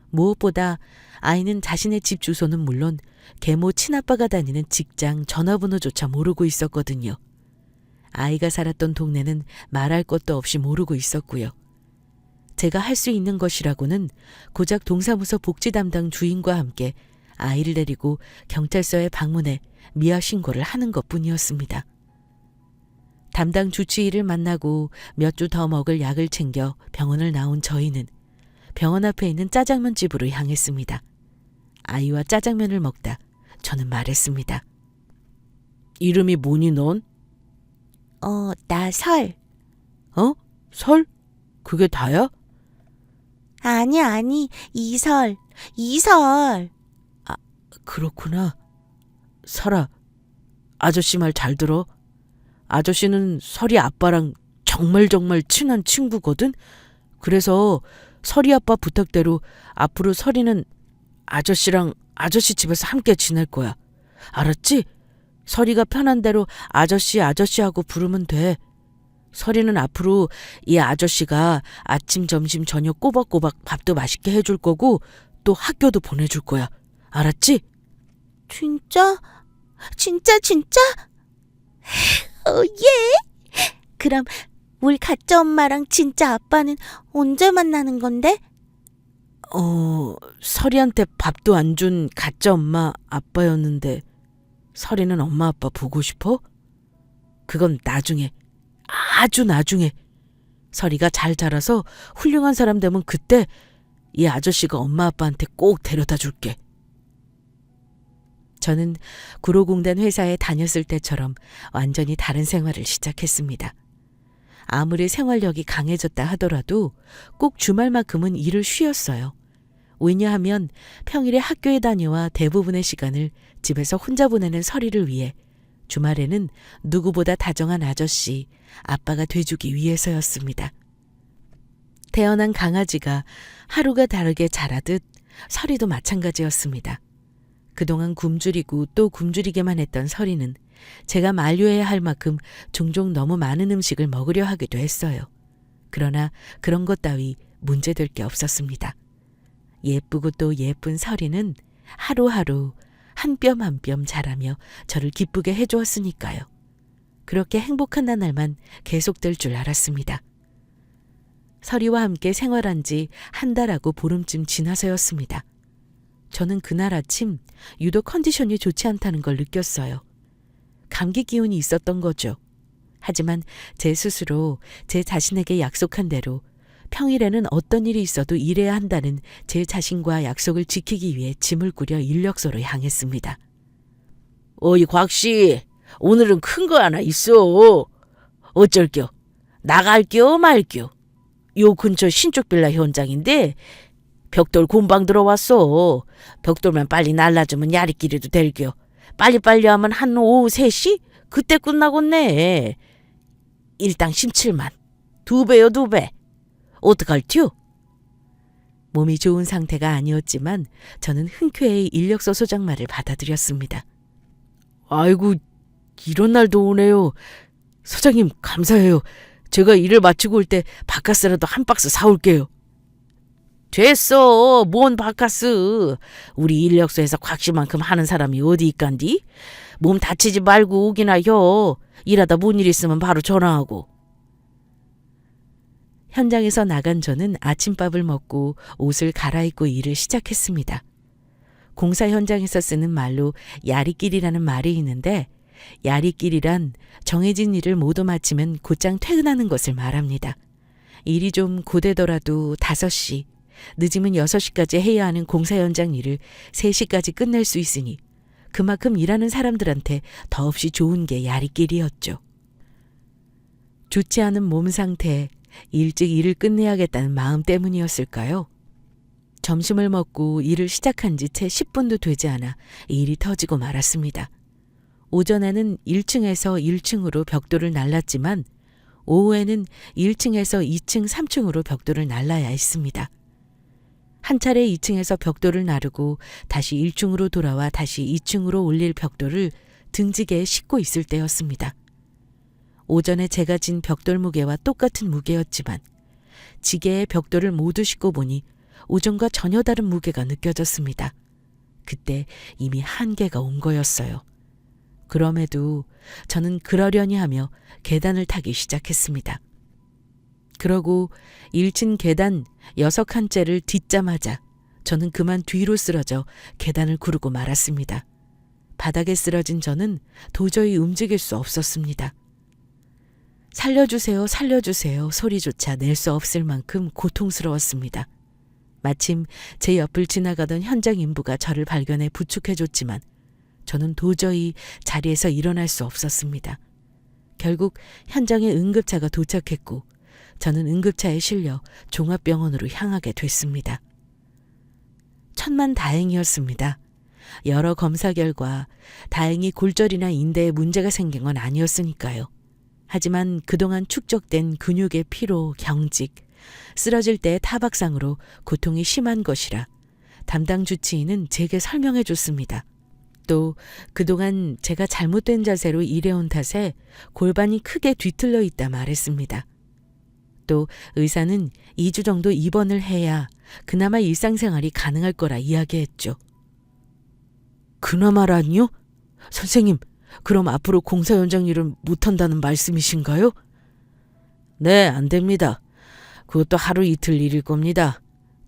무엇보다 아이는 자신의 집 주소는 물론 계모 친아빠가 다니는 직장 전화번호조차 모르고 있었거든요. 아이가 살았던 동네는 말할 것도 없이 모르고 있었고요. 제가 할 수 있는 것이라고는 고작 동사무소 복지 담당 주인과 함께 아이를 데리고 경찰서에 방문해 미아 신고를 하는 것뿐이었습니다. 담당 주치의를 만나고 몇 주 더 먹을 약을 챙겨 병원을 나온 저희는 병원 앞에 있는 짜장면 집으로 향했습니다. 아이와 짜장면을 먹다 저는 말했습니다. 이름이 뭐니 넌? 나 설. 설? 그게 다야? 아니, 이설. 이설. 그렇구나. 설아, 아저씨 말 잘 들어. 아저씨는 설이 아빠랑 정말 친한 친구거든. 그래서 설이 아빠 부탁대로 앞으로 설이는 아저씨랑 아저씨 집에서 함께 지낼 거야. 알았지? 설이가 편한 대로 아저씨 하고 부르면 돼. 설이는 앞으로 이 아저씨가 아침, 점심, 저녁 꼬박꼬박 밥도 맛있게 해줄 거고 또 학교도 보내줄 거야. 알았지? 진짜? 진짜? 예? 그럼 우리 가짜 엄마랑 진짜 아빠는 언제 만나는 건데? 설이한테 밥도 안 준 가짜 엄마 아빠였는데 설이는 엄마 아빠 보고 싶어? 그건 나중에, 아주 나중에. 설이가 잘 자라서 훌륭한 사람 되면 그때 이 아저씨가 엄마 아빠한테 꼭 데려다 줄게. 저는 구로공단 회사에 다녔을 때처럼 완전히 다른 생활을 시작했습니다. 아무리 생활력이 강해졌다 하더라도 꼭 주말만큼은 일을 쉬었어요. 왜냐하면 평일에 학교에 다녀와 대부분의 시간을 집에서 혼자 보내는 서리를 위해 주말에는 누구보다 다정한 아저씨, 아빠가 돼주기 위해서였습니다. 태어난 강아지가 하루가 다르게 자라듯 서리도 마찬가지였습니다. 그동안 굶주리고 또 굶주리게만 했던 서리는 제가 만류해야 할 만큼 종종 너무 많은 음식을 먹으려 하기도 했어요. 그러나 그런 것 따위 문제될 게 없었습니다. 예쁘고 또 예쁜 서리는 하루하루 한 뼘 한 뼘 자라며 저를 기쁘게 해주었으니까요. 그렇게 행복한 나날만 계속될 줄 알았습니다. 서리와 함께 생활한 지 한 달하고 보름쯤 지나서였습니다. 저는 그날 아침 유독 컨디션이 좋지 않다는 걸 느꼈어요. 감기 기운이 있었던 거죠. 하지만 제 스스로 제 자신에게 약속한 대로 평일에는 어떤 일이 있어도 일해야 한다는 제 자신과 약속을 지키기 위해 짐을 꾸려 인력소로 향했습니다. 어이 곽씨, 오늘은 큰 거 하나 있어. 어쩔겨? 나갈겨 말겨? 요 근처 신축 빌라 현장인데 벽돌 곰방 들어왔어. 벽돌만 빨리 날라주면 야리끼리도 될겨. 빨리빨리 하면 한 오후 3시? 그때 끝나겠네. 일당 17만. 2배요 2배. 어떡할티요? 몸이 좋은 상태가 아니었지만 저는 흔쾌히 인력소 소장 말을 받아들였습니다. 아이고, 이런 날도 오네요. 소장님 감사해요. 제가 일을 마치고 올 때 바카스라도 한 박스 사올게요. 됐어. 뭔 바카스. 우리 인력소에서 곽씨만큼 하는 사람이 어디 있간디? 몸 다치지 말고 오기나 혀. 일하다 뭔 일 있으면 바로 전화하고. 현장에서 나간 저는 아침밥을 먹고 옷을 갈아입고 일을 시작했습니다. 공사 현장에서 쓰는 말로 야리끼리라는 말이 있는데 야리끼리란 정해진 일을 모두 마치면 곧장 퇴근하는 것을 말합니다. 일이 좀 고되더라도 5시, 늦으면 6시까지 해야 하는 공사 현장 일을 3시까지 끝낼 수 있으니 그만큼 일하는 사람들한테 더없이 좋은 게 야리끼리였죠. 좋지 않은 몸 상태, 일찍 일을 끝내야겠다는 마음 때문이었을까요? 점심을 먹고 일을 시작한 지 채 10분도 되지 않아 일이 터지고 말았습니다. 오전에는 1층에서 1층으로 벽돌을 날랐지만 오후에는 1층에서 2층, 3층으로 벽돌을 날라야 했습니다. 한 차례 2층에서 벽돌을 나르고 다시 1층으로 돌아와 다시 2층으로 올릴 벽돌을 등지개에 싣고 있을 때였습니다. 오전에 제가 진 벽돌 무게와 똑같은 무게였지만 지게에 벽돌을 모두 싣고 보니 오전과 전혀 다른 무게가 느껴졌습니다. 그때 이미 한계가 온 거였어요. 그럼에도 저는 그러려니 하며 계단을 타기 시작했습니다. 그러고 1층 계단 6칸째를 딛자마자 저는 그만 뒤로 쓰러져 계단을 구르고 말았습니다. 바닥에 쓰러진 저는 도저히 움직일 수 없었습니다. 살려주세요, 살려주세요 소리조차 낼 수 없을 만큼 고통스러웠습니다. 마침 제 옆을 지나가던 현장 인부가 저를 발견해 부축해줬지만 저는 도저히 자리에서 일어날 수 없었습니다. 결국 현장에 응급차가 도착했고 저는 응급차에 실려 종합병원으로 향하게 됐습니다. 천만다행이었습니다. 여러 검사 결과 다행히 골절이나 인대에 문제가 생긴 건 아니었으니까요. 하지만 그동안 축적된 근육의 피로, 경직, 쓰러질 때의 타박상으로 고통이 심한 것이라 담당 주치의는 제게 설명해 줬습니다. 또 그동안 제가 잘못된 자세로 일해온 탓에 골반이 크게 뒤틀려 있다 말했습니다. 또 의사는 2주 정도 입원을 해야 그나마 일상생활이 가능할 거라 이야기했죠. 그나마라니요? 선생님, 그럼 앞으로 공사 현장 일은 못한다는 말씀이신가요? 네, 안 됩니다. 그것도 하루 이틀 일일 겁니다.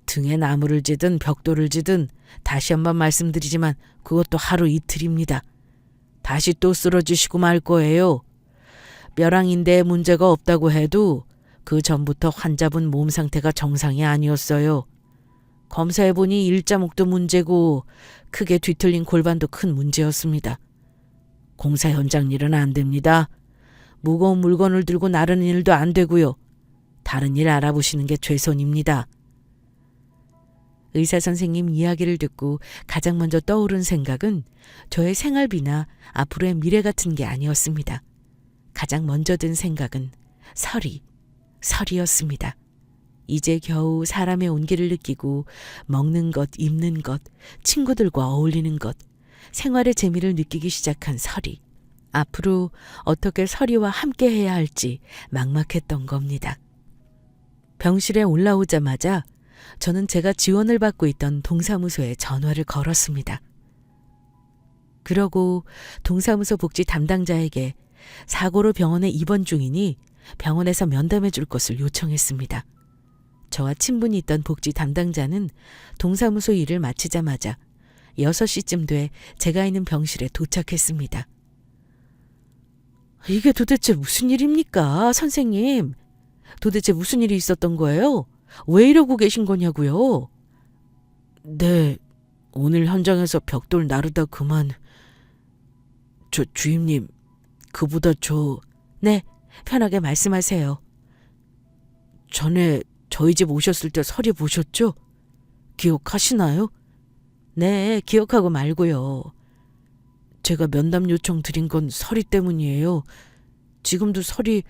등에 나무를 지든 벽돌을 지든 다시 한번 말씀드리지만 그것도 하루 이틀입니다. 다시 또 쓰러지시고 말 거예요. 뼈랑인대에 문제가 없다고 해도 그 전부터 환자분 몸 상태가 정상이 아니었어요. 검사해보니 일자목도 문제고 크게 뒤틀린 골반도 큰 문제였습니다. 공사 현장 일은 안 됩니다. 무거운 물건을 들고 나르는 일도 안 되고요. 다른 일 알아보시는 게 최선입니다. 의사 선생님 이야기를 듣고 가장 먼저 떠오른 생각은 저의 생활비나 앞으로의 미래 같은 게 아니었습니다. 가장 먼저 든 생각은 설이었습니다. 이제 겨우 사람의 온기를 느끼고 먹는 것, 입는 것, 친구들과 어울리는 것, 생활의 재미를 느끼기 시작한 설이. 앞으로 어떻게 설이와 함께 해야 할지 막막했던 겁니다. 병실에 올라오자마자 저는 제가 지원을 받고 있던 동사무소에 전화를 걸었습니다. 그러고 동사무소 복지 담당자에게 사고로 병원에 입원 중이니 병원에서 면담해 줄 것을 요청했습니다. 저와 친분이 있던 복지 담당자는 동사무소 일을 마치자마자 6시쯤 돼 제가 있는 병실에 도착했습니다. 이게 도대체 무슨 일입니까, 선생님? 도대체 무슨 일이 있었던 거예요? 왜 이러고 계신 거냐고요? 네, 오늘 현장에서 벽돌 나르다 그만. 주임님, 그보다 네, 편하게 말씀하세요. 전에 저희 집 오셨을 때 설이 보셨죠? 기억하시나요? 네, 기억하고 말고요. 제가 면담 요청 드린 건 설이 때문이에요. 지금도 설이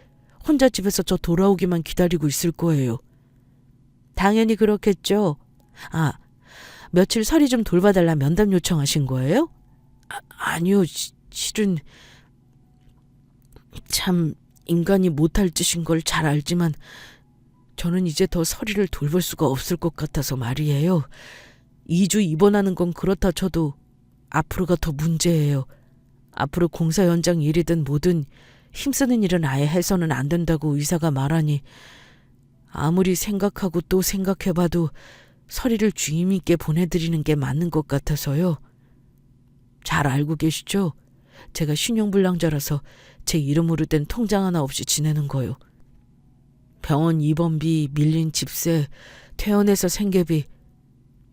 혼자 집에서 저 돌아오기만 기다리고 있을 거예요. 당연히 그렇겠죠. 며칠 설이 좀 돌봐달라 면담 요청하신 거예요? 아니요, 실은 참 인간이 못할 짓인 걸 잘 알지만 저는 이제 더 설이를 돌볼 수가 없을 것 같아서 말이에요. 2주 입원하는 건 그렇다 쳐도 앞으로가 더 문제예요. 앞으로 공사 현장 일이든 뭐든 힘쓰는 일은 아예 해서는 안 된다고 의사가 말하니 아무리 생각하고 또 생각해봐도 설이를 주임님께 보내드리는 게 맞는 것 같아서요. 잘 알고 계시죠? 제가 신용불량자라서 제 이름으로 된 통장 하나 없이 지내는 거요. 병원 입원비, 밀린 집세, 퇴원해서 생계비,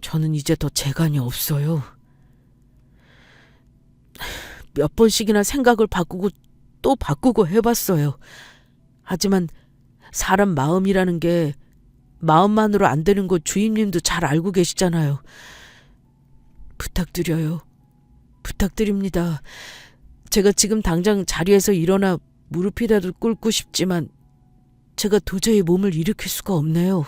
저는 이제 더 재간이 없어요. 몇 번씩이나 생각을 바꾸고 또 바꾸고 해봤어요. 하지만 사람 마음이라는 게 마음만으로 안 되는 거 주임님도 잘 알고 계시잖아요. 부탁드려요. 부탁드립니다. 제가 지금 당장 자리에서 일어나 무릎이라도 꿇고 싶지만 제가 도저히 몸을 일으킬 수가 없네요.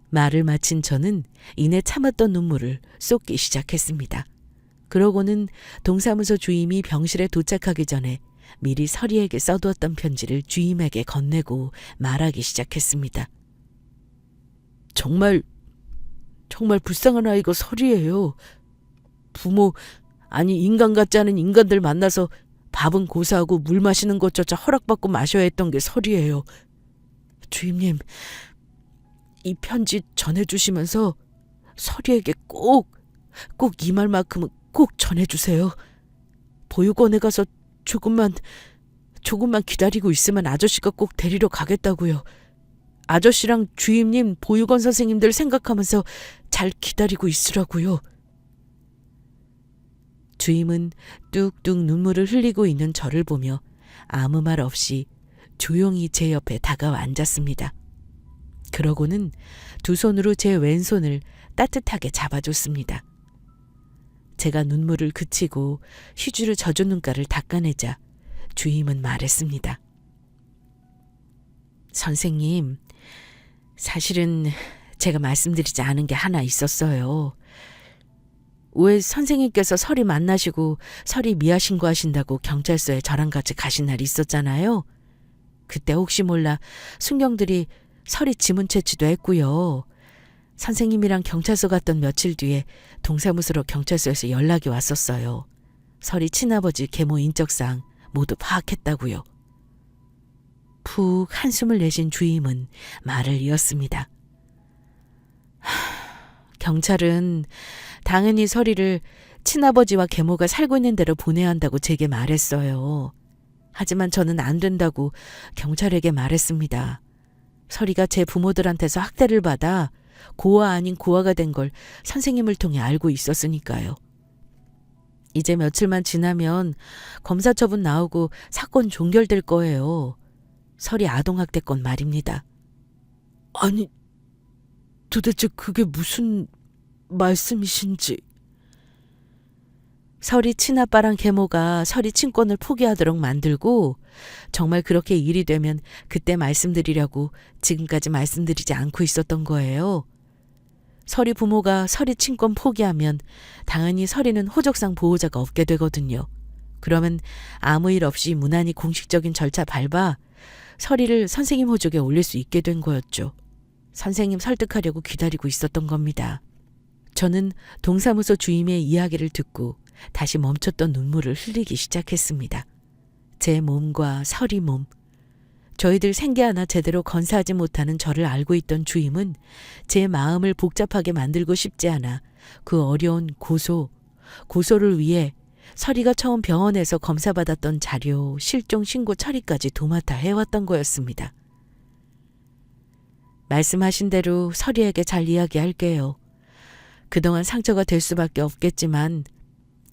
말을 마친 저는 이내 참았던 눈물을 쏟기 시작했습니다. 그러고는 동사무소 주임이 병실에 도착하기 전에 미리 설이에게 써두었던 편지를 주임에게 건네고 말하기 시작했습니다. 정말 불쌍한 아이가 설이에요. 부모, 아니 인간 같지 않은 인간들 만나서 밥은 고사하고 물 마시는 것조차 허락받고 마셔야 했던 게 설이에요. 주임님, 이 편지 전해주시면서 설이에게 꼭 이 말만큼은 꼭 전해주세요. 보육원에 가서 조금만 기다리고 있으면 아저씨가 꼭 데리러 가겠다고요. 아저씨랑 주임님, 보육원 선생님들 생각하면서 잘 기다리고 있으라고요. 주임은 뚝뚝 눈물을 흘리고 있는 저를 보며 아무 말 없이 조용히 제 옆에 다가와 앉았습니다. 그러고는 두 손으로 제 왼손을 따뜻하게 잡아줬습니다. 제가 눈물을 그치고 휴지로 젖은 눈가를 닦아내자 주임은 말했습니다. 선생님, 사실은 제가 말씀드리지 않은 게 하나 있었어요. 왜 선생님께서 설이 만나시고 설이 미아 신고하신다고 경찰서에 저랑 같이 가신 날이 있었잖아요. 그때 혹시 몰라 순경들이 설이 지문 채취도 했고요. 선생님이랑 경찰서 갔던 며칠 뒤에 동사무소로 경찰서에서 연락이 왔었어요. 설이 친아버지 계모 인적사항 모두 파악했다고요. 푹 한숨을 내쉰 주임은 말을 이었습니다. 경찰은 당연히 설이를 친아버지와 계모가 살고 있는 데로 보내야 한다고 제게 말했어요. 하지만 저는 안 된다고 경찰에게 말했습니다. 설이가 제 부모들한테서 학대를 받아 고아 아닌 고아가 된 걸 선생님을 통해 알고 있었으니까요. 이제 며칠만 지나면 검사 처분 나오고 사건 종결될 거예요. 설이 아동학대건 말입니다. 아니, 도대체 그게 무슨 말씀이신지. 설이 친아빠랑 계모가 설이 친권을 포기하도록 만들고 정말 그렇게 일이 되면 그때 말씀드리려고 지금까지 말씀드리지 않고 있었던 거예요. 설이 부모가 설이 친권 포기하면 당연히 설이는 호적상 보호자가 없게 되거든요. 그러면 아무 일 없이 무난히 공식적인 절차 밟아 설이를 선생님 호적에 올릴 수 있게 된 거였죠. 선생님 설득하려고 기다리고 있었던 겁니다. 저는 동사무소 주임의 이야기를 듣고 다시 멈췄던 눈물을 흘리기 시작했습니다. 제 몸과 설이 몸, 저희들 생계 하나 제대로 건사하지 못하는 저를 알고 있던 주임은 제 마음을 복잡하게 만들고 싶지 않아 그 어려운 고소를 위해 설이가 처음 병원에서 검사받았던 자료, 실종 신고 처리까지 도맡아 해왔던 거였습니다. 말씀하신 대로 설이에게 잘 이야기할게요. 그동안 상처가 될 수밖에 없겠지만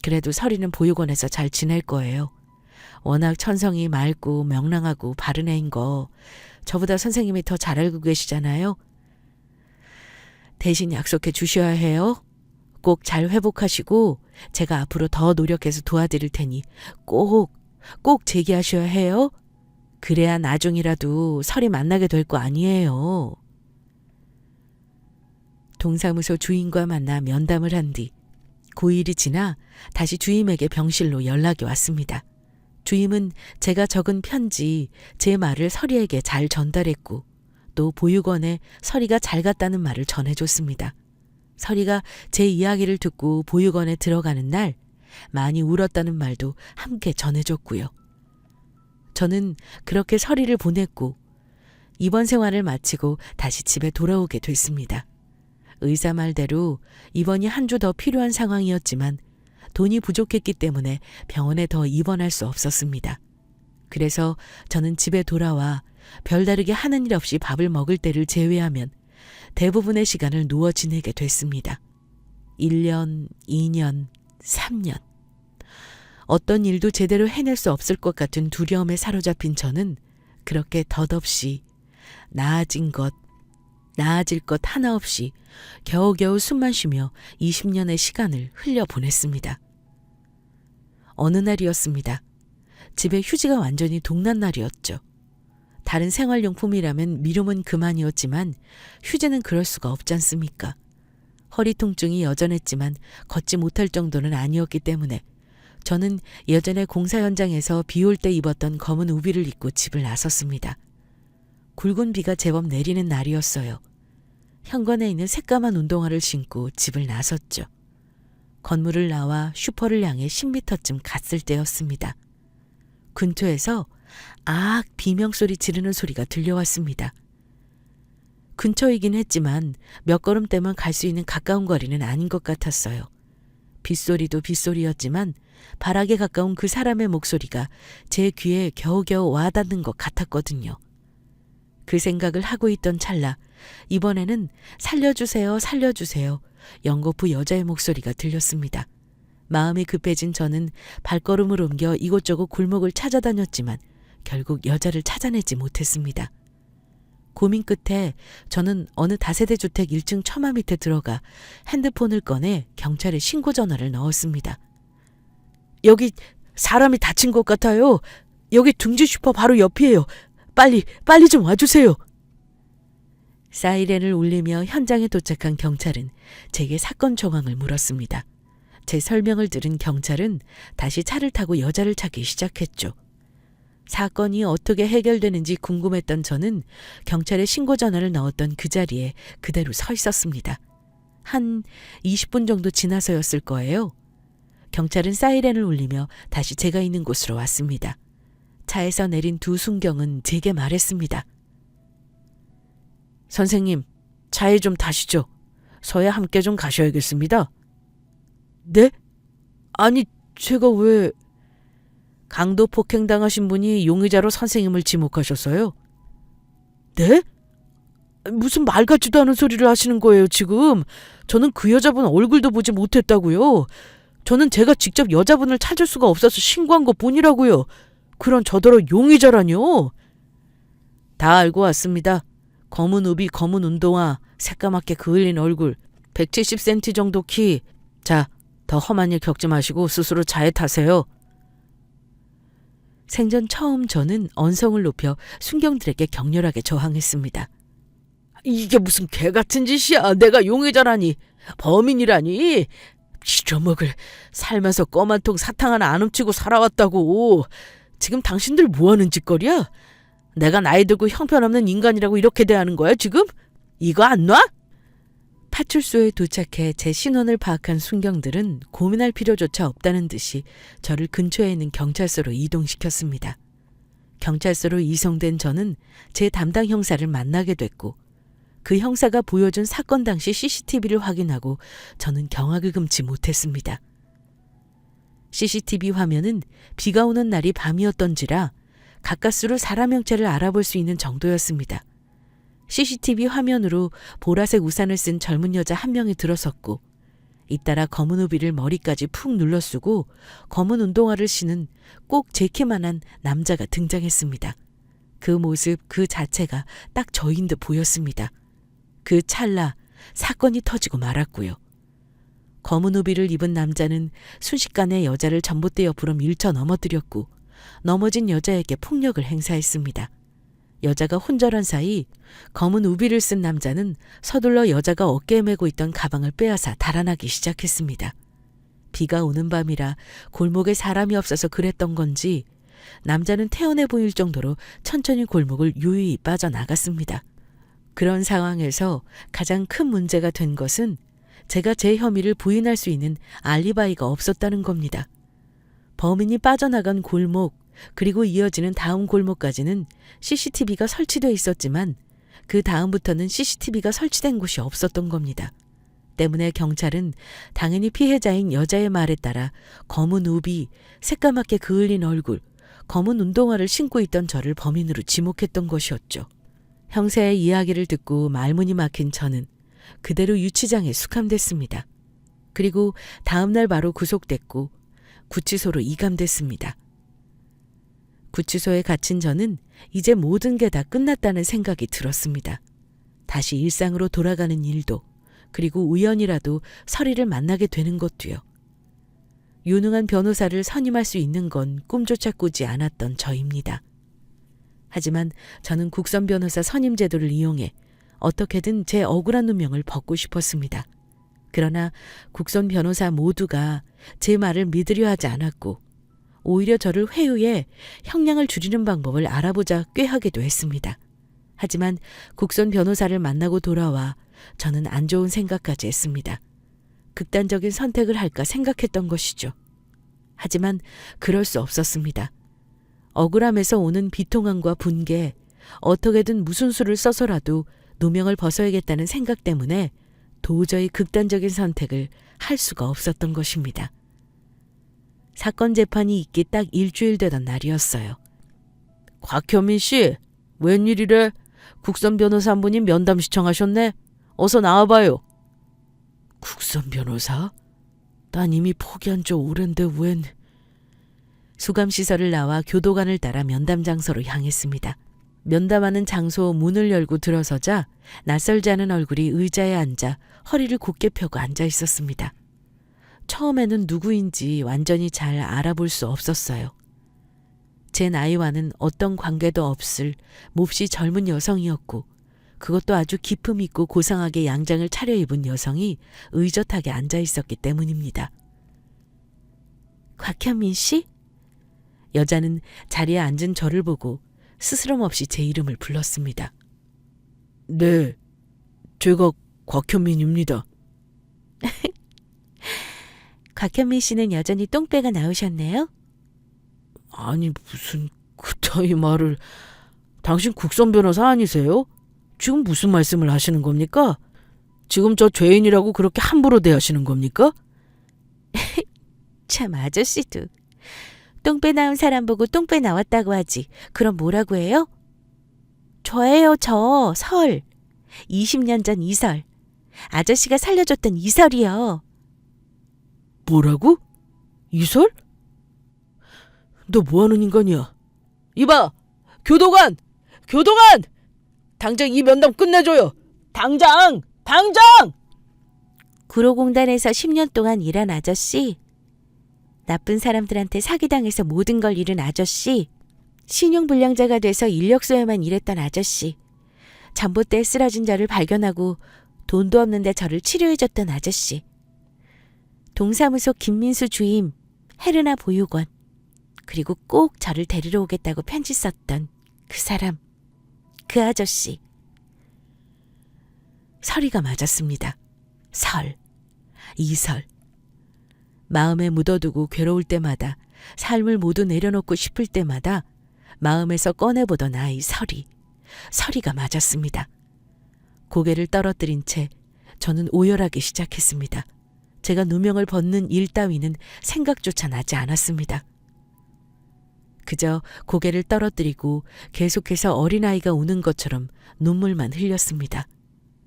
그래도 설이는 보육원에서 잘 지낼 거예요. 워낙 천성이 맑고 명랑하고 바른 애인 거 저보다 선생님이 더 잘 알고 계시잖아요. 대신 약속해 주셔야 해요. 꼭 잘 회복하시고 제가 앞으로 더 노력해서 도와드릴 테니 꼭 제기하셔야 해요. 그래야 나중이라도 설이 만나게 될 거 아니에요. 동사무소 주임과 만나 면담을 한 뒤 고일이 지나 다시 주임에게 병실로 연락이 왔습니다. 주임은 제가 적은 편지, 제 말을 설이에게 잘 전달했고 또 보육원에 설이가 잘 갔다는 말을 전해줬습니다. 설이가 제 이야기를 듣고 보육원에 들어가는 날 많이 울었다는 말도 함께 전해줬고요. 저는 그렇게 설이를 보냈고 입원 생활을 마치고 다시 집에 돌아오게 됐습니다. 의사 말대로 입원이 한 주 더 필요한 상황이었지만 돈이 부족했기 때문에 병원에 더 입원할 수 없었습니다. 그래서 저는 집에 돌아와 별다르게 하는 일 없이 밥을 먹을 때를 제외하면 대부분의 시간을 누워 지내게 됐습니다. 1년, 2년, 3년. 어떤 일도 제대로 해낼 수 없을 것 같은 두려움에 사로잡힌 저는 그렇게 덧없이 나아질 것 하나 없이 겨우겨우 숨만 쉬며 20년의 시간을 흘려보냈습니다. 어느 날이었습니다. 집에 휴지가 완전히 동난 날이었죠. 다른 생활용품이라면 미루면 그만이었지만 휴지는 그럴 수가 없지 않습니까? 허리 통증이 여전했지만 걷지 못할 정도는 아니었기 때문에 저는 예전에 공사 현장에서 비 올 때 입었던 검은 우비를 입고 집을 나섰습니다. 굵은 비가 제법 내리는 날이었어요. 현관에 있는 새까만 운동화를 신고 집을 나섰죠. 건물을 나와 슈퍼를 향해 10m쯤 갔을 때였습니다. 근처에서 비명소리 지르는 소리가 들려왔습니다. 근처이긴 했지만 몇 걸음 떼면 갈 수 있는 가까운 거리는 아닌 것 같았어요. 빗소리도 빗소리였지만 바락에 가까운 그 사람의 목소리가 제 귀에 겨우겨우 와닿는 것 같았거든요. 그 생각을 하고 있던 찰나 이번에는 살려주세요, 살려주세요. 연거푸 여자의 목소리가 들렸습니다. 마음이 급해진 저는 발걸음을 옮겨 이곳저곳 골목을 찾아다녔지만 결국 여자를 찾아내지 못했습니다. 고민 끝에 저는 어느 다세대 주택 1층 처마 밑에 들어가 핸드폰을 꺼내 경찰에 신고 전화를 넣었습니다. 여기 사람이 다친 것 같아요. 여기 둥지 슈퍼 바로 옆이에요. 빨리 좀 와주세요. 사이렌을 울리며 현장에 도착한 경찰은 제게 사건 정황을 물었습니다. 제 설명을 들은 경찰은 다시 차를 타고 여자를 찾기 시작했죠. 사건이 어떻게 해결되는지 궁금했던 저는 경찰에 신고 전화를 넣었던 그 자리에 그대로 서 있었습니다. 한 20분 정도 지나서였을 거예요. 경찰은 사이렌을 울리며 다시 제가 있는 곳으로 왔습니다. 차에서 내린 두 순경은 제게 말했습니다. 선생님, 차에 좀 타시죠. 서야 함께 좀 가셔야겠습니다. 네? 아니, 제가 왜... 강도 폭행당하신 분이 용의자로 선생님을 지목하셨어요. 네? 무슨 말 같지도 않은 소리를 하시는 거예요, 지금. 저는 그 여자분 얼굴도 보지 못했다고요. 저는 제가 직접 여자분을 찾을 수가 없어서 신고한 것뿐이라고요. 그런 저더러 용의자라뇨. 다 알고 왔습니다. 검은 우비, 검은 운동화, 새까맣게 그을린 얼굴, 170cm 정도 키. 자, 더 험한 일 겪지 마시고 스스로 차에 타세요. 생전 처음 저는 언성을 높여 순경들에게 격렬하게 저항했습니다. 이게 무슨 개 같은 짓이야. 내가 용의자라니, 범인이라니. 빌어먹을. 살면서 껌 한 통 사탕 하나 안 훔치고 살아왔다고. 지금 당신들 뭐하는 짓거리야? 내가 나이 들고 형편없는 인간이라고 이렇게 대하는 거야 지금? 이거 안 놔? 파출소에 도착해 제 신원을 파악한 순경들은 고민할 필요조차 없다는 듯이 저를 근처에 있는 경찰서로 이동시켰습니다. 경찰서로 이송된 저는 제 담당 형사를 만나게 됐고, 그 형사가 보여준 사건 당시 CCTV를 확인하고 저는 경악을 금치 못했습니다. CCTV 화면은 비가 오는 날이 밤이었던지라 가까스로 사람 형체를 알아볼 수 있는 정도였습니다. CCTV 화면으로 보라색 우산을 쓴 젊은 여자 한 명이 들어섰고, 잇따라 검은 우비를 머리까지 푹 눌러쓰고 검은 운동화를 신은 꼭 제 키만한 남자가 등장했습니다. 그 모습 그 자체가 딱 저인 듯 보였습니다. 그 찰나 사건이 터지고 말았고요. 검은 우비를 입은 남자는 순식간에 여자를 전봇대 옆으로 밀쳐 넘어뜨렸고, 넘어진 여자에게 폭력을 행사했습니다. 여자가 혼절한 사이 검은 우비를 쓴 남자는 서둘러 여자가 어깨에 메고 있던 가방을 빼앗아 달아나기 시작했습니다. 비가 오는 밤이라 골목에 사람이 없어서 그랬던 건지 남자는 태연해 보일 정도로 천천히 골목을 유유히 빠져나갔습니다. 그런 상황에서 가장 큰 문제가 된 것은 제가 제 혐의를 부인할 수 있는 알리바이가 없었다는 겁니다. 범인이 빠져나간 골목, 그리고 이어지는 다음 골목까지는 CCTV가 설치되어 있었지만 그 다음부터는 CCTV가 설치된 곳이 없었던 겁니다. 때문에 경찰은 당연히 피해자인 여자의 말에 따라 검은 우비, 새까맣게 그을린 얼굴, 검은 운동화를 신고 있던 저를 범인으로 지목했던 것이었죠. 형사의 이야기를 듣고 말문이 막힌 저는 그대로 유치장에 수감됐습니다. 그리고 다음 날 바로 구속됐고 구치소로 이감됐습니다. 구치소에 갇힌 저는 이제 모든 게 다 끝났다는 생각이 들었습니다. 다시 일상으로 돌아가는 일도, 그리고 우연이라도 서리를 만나게 되는 것도요. 유능한 변호사를 선임할 수 있는 건 꿈조차 꾸지 않았던 저입니다. 하지만 저는 국선 변호사 선임 제도를 이용해 어떻게든 제 억울한 누명을 벗고 싶었습니다. 그러나 국선 변호사 모두가 제 말을 믿으려 하지 않았고, 오히려 저를 회유해 형량을 줄이는 방법을 알아보자 꾀하기도 했습니다. 하지만 국선 변호사를 만나고 돌아와 저는 안 좋은 생각까지 했습니다. 극단적인 선택을 할까 생각했던 것이죠. 하지만 그럴 수 없었습니다. 억울함에서 오는 비통함과 분개, 어떻게든 무슨 수를 써서라도 누명을 벗어야겠다는 생각 때문에 도저히 극단적인 선택을 할 수가 없었던 것입니다. 사건 재판이 있기 딱 일주일 되던 날이었어요. 곽현민 씨, 웬일이래? 국선 변호사 한 분이 면담 시청하셨네. 어서 나와봐요. 국선 변호사? 난 이미 포기한 지 오랜데 웬... 수감시설을 나와 교도관을 따라 면담 장소로 향했습니다. 면담하는 장소 문을 열고 들어서자 낯설지 않은 얼굴이 의자에 앉아 허리를 곧게 펴고 앉아 있었습니다. 처음에는 누구인지 완전히 잘 알아볼 수 없었어요. 제 나이와는 어떤 관계도 없을 몹시 젊은 여성이었고, 그것도 아주 기품 있고 고상하게 양장을 차려입은 여성이 의젓하게 앉아 있었기 때문입니다. 곽현민 씨? 여자는 자리에 앉은 저를 보고 스스럼 없이 제 이름을 불렀습니다. 네, 제가 곽현민입니다. 곽현민 씨는 여전히 똥배가 나오셨네요? 아니, 무슨 그따위 말을... 당신 국선 변호사 아니세요? 지금 무슨 말씀을 하시는 겁니까? 지금 저 죄인이라고 그렇게 함부로 대하시는 겁니까? 참, 아저씨도 똥배 나온 사람 보고 똥배 나왔다고 하지. 그럼 뭐라고 해요? 저예요, 저. 설. 20년 전 이설. 아저씨가 살려줬던 이설이요. 뭐라고? 이설? 너 뭐하는 인간이야? 이봐! 교도관! 교도관! 당장 이 면담 끝내줘요! 당장! 당장! 구로공단에서 10년 동안 일한 아저씨, 나쁜 사람들한테 사기당해서 모든 걸 잃은 아저씨, 신용불량자가 돼서 인력소에만 일했던 아저씨, 전봇대에 쓰러진 저를 발견하고 돈도 없는데 저를 치료해줬던 아저씨, 동사무소 김민수 주임, 헤르나 보육원, 그리고 꼭 저를 데리러 오겠다고 편지 썼던 그 사람, 그 아저씨. 설이가 맞았습니다. 설, 이설. 마음에 묻어두고 괴로울 때마다, 삶을 모두 내려놓고 싶을 때마다 마음에서 꺼내보던 아이 설이가 맞았습니다. 고개를 떨어뜨린 채 저는 오열하기 시작했습니다. 제가 누명을 벗는 일 따위는 생각조차 나지 않았습니다. 그저 고개를 떨어뜨리고 계속해서 어린아이가 우는 것처럼 눈물만 흘렸습니다.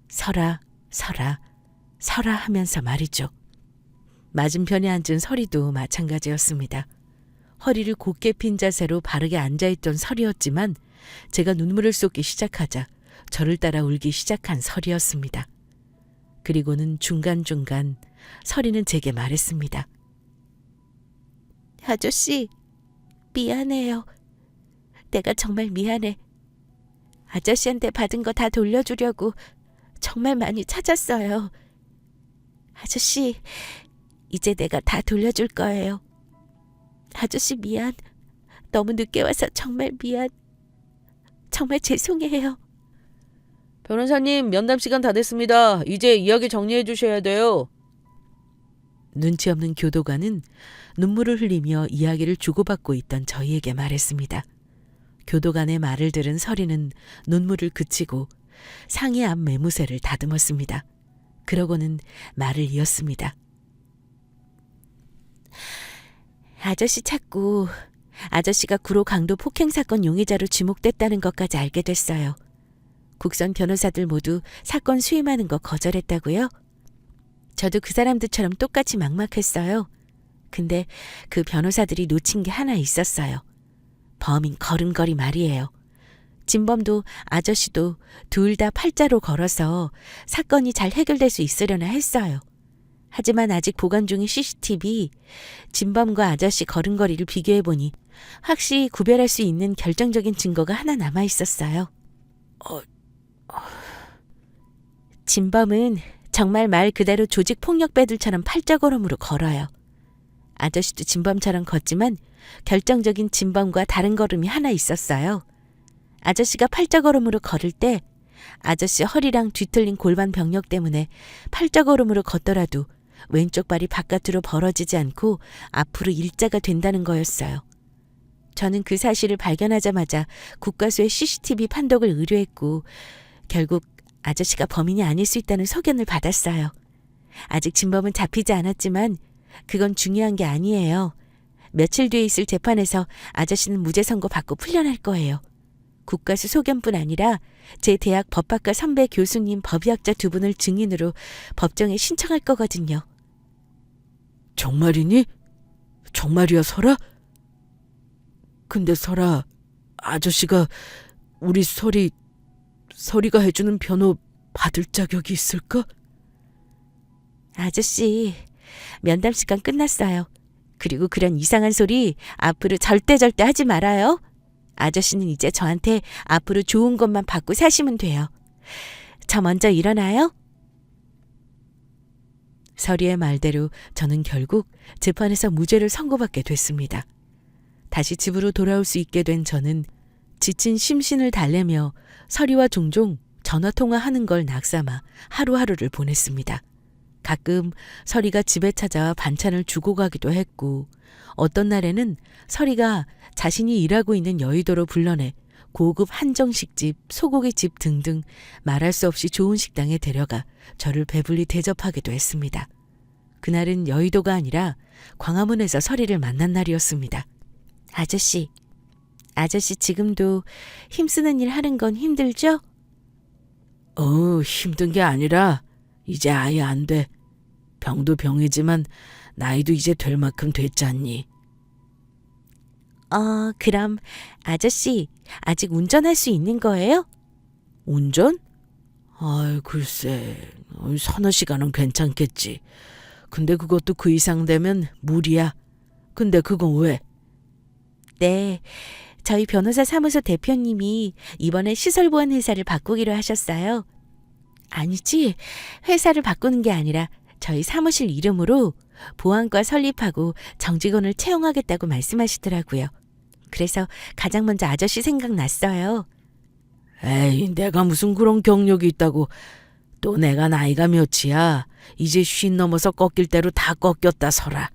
설아, 설아, 설아 하면서 말이죠. 맞은편에 앉은 설이도 마찬가지였습니다. 허리를 곧게 핀 자세로 바르게 앉아있던 설이었지만 제가 눈물을 쏟기 시작하자 저를 따라 울기 시작한 설이었습니다. 그리고는 중간중간 설이는 제게 말했습니다. 아저씨, 미안해요. 내가 정말 미안해. 아저씨한테 받은 거 다 돌려주려고 정말 많이 찾았어요. 아저씨, 이제 내가 다 돌려줄 거예요. 아저씨 미안. 너무 늦게 와서 정말 미안. 정말 죄송해요. 변호사님, 면담 시간 다 됐습니다. 이제 이야기 정리해 주셔야 돼요. 눈치 없는 교도관은 눈물을 흘리며 이야기를 주고받고 있던 저희에게 말했습니다. 교도관의 말을 들은 설이는 눈물을 그치고 상의 앞 매무새를 다듬었습니다. 그러고는 말을 이었습니다. 아저씨 찾고 아저씨가 구로 강도 폭행 사건 용의자로 지목됐다는 것까지 알게 됐어요. 국선 변호사들 모두 사건 수임하는 거 거절했다고요? 저도 그 사람들처럼 똑같이 막막했어요. 근데 그 변호사들이 놓친 게 하나 있었어요. 범인 걸음걸이 말이에요. 진범도 아저씨도 둘 다 팔자로 걸어서 사건이 잘 해결될 수 있으려나 했어요. 하지만 아직 보관 중인 CCTV, 진범과 아저씨 걸음걸이를 비교해보니 확실히 구별할 수 있는 결정적인 증거가 하나 남아있었어요. 진범은 정말 말 그대로 조직폭력배들처럼 팔자걸음으로 걸어요. 아저씨도 진범처럼 걷지만 결정적인 진범과 다른 걸음이 하나 있었어요. 아저씨가 팔자걸음으로 걸을 때 아저씨 허리랑 뒤틀린 골반 병력 때문에 팔자걸음으로 걷더라도 왼쪽 발이 바깥으로 벌어지지 않고 앞으로 일자가 된다는 거였어요. 저는 그 사실을 발견하자마자 국과수에 CCTV 판독을 의뢰했고 결국 아저씨가 범인이 아닐 수 있다는 소견을 받았어요. 아직 진범은 잡히지 않았지만 그건 중요한 게 아니에요. 며칠 뒤에 있을 재판에서 아저씨는 무죄 선고 받고 풀려날 거예요. 국과수 소견뿐 아니라 제 대학 법학과 선배 교수님 법의학자 2분을 증인으로 법정에 신청할 거거든요. 정말이니? 정말이야, 설아? 근데 설아, 아저씨가 우리 설이가 해주는 변호 받을 자격이 있을까? 아저씨, 면담 시간 끝났어요. 그리고 그런 이상한 소리 앞으로 절대 하지 말아요. 아저씨는 이제 저한테 앞으로 좋은 것만 받고 사시면 돼요. 저 먼저 일어나요? 설이의 말대로 저는 결국 재판에서 무죄를 선고받게 됐습니다. 다시 집으로 돌아올 수 있게 된 저는 지친 심신을 달래며 설이와 종종 전화통화하는 걸 낙삼아 하루하루를 보냈습니다. 가끔 설이가 집에 찾아와 반찬을 주고 가기도 했고 어떤 날에는 설이가 자신이 일하고 있는 여의도로 불러내 고급 한정식집, 소고기집 등등 말할 수 없이 좋은 식당에 데려가 저를 배불리 대접하기도 했습니다. 그날은 여의도가 아니라 광화문에서 설이를 만난 날이었습니다. 아저씨 지금도 힘쓰는 일 하는 건 힘들죠? 힘든 게 아니라 이제 아예 안 돼. 병도 병이지만 나이도 이제 될 만큼 됐잖니. 그럼 아저씨 아직 운전할 수 있는 거예요? 운전? 글쎄, 서너 시간은 괜찮겠지. 근데 그것도 그 이상 되면 무리야. 근데 그건 왜? 네, 저희 변호사 사무소 대표님이 이번에 시설보안 회사를 바꾸기로 하셨어요. 아니지, 회사를 바꾸는 게 아니라 저희 사무실 이름으로 보안과 설립하고 정직원을 채용하겠다고 말씀하시더라고요. 그래서 가장 먼저 아저씨 생각났어요. 에이, 내가 무슨 그런 경력이 있다고. 또 내가 나이가 몇이야. 이제 50 넘어서 꺾일 대로 다 꺾였다 서라.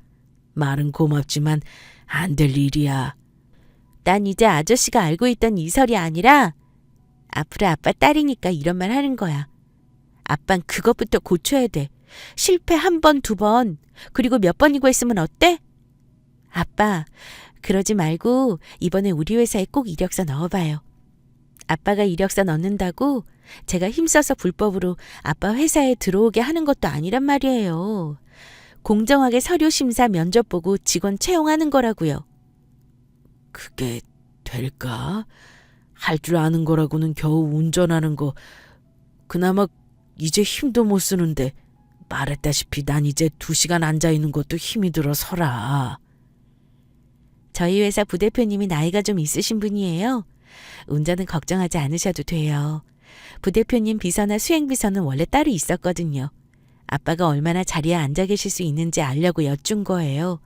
말은 고맙지만 안 될 일이야. 난 이제 아저씨가 알고 있던 이설이 아니라 앞으로 아빠 딸이니까 이런 말 하는 거야. 아빤 그것부터 고쳐야 돼. 실패 한 번, 두 번, 그리고 몇 번이고 했으면 어때? 아빠, 그러지 말고 이번에 우리 회사에 꼭 이력서 넣어봐요. 아빠가 이력서 넣는다고 제가 힘써서 불법으로 아빠 회사에 들어오게 하는 것도 아니란 말이에요. 공정하게 서류 심사 면접 보고 직원 채용하는 거라고요. 그게 될까? 할 줄 아는 거라고는 겨우 운전하는 거. 그나마 이제 힘도 못 쓰는데 말했다시피 난 이제 2시간 앉아있는 것도 힘이 들어 서라. 저희 회사 부대표님이 나이가 좀 있으신 분이에요. 운전은 걱정하지 않으셔도 돼요. 부대표님 비서나 수행비서는 원래 따로 있었거든요. 아빠가 얼마나 자리에 앉아 계실 수 있는지 알려고 여쭌 거예요.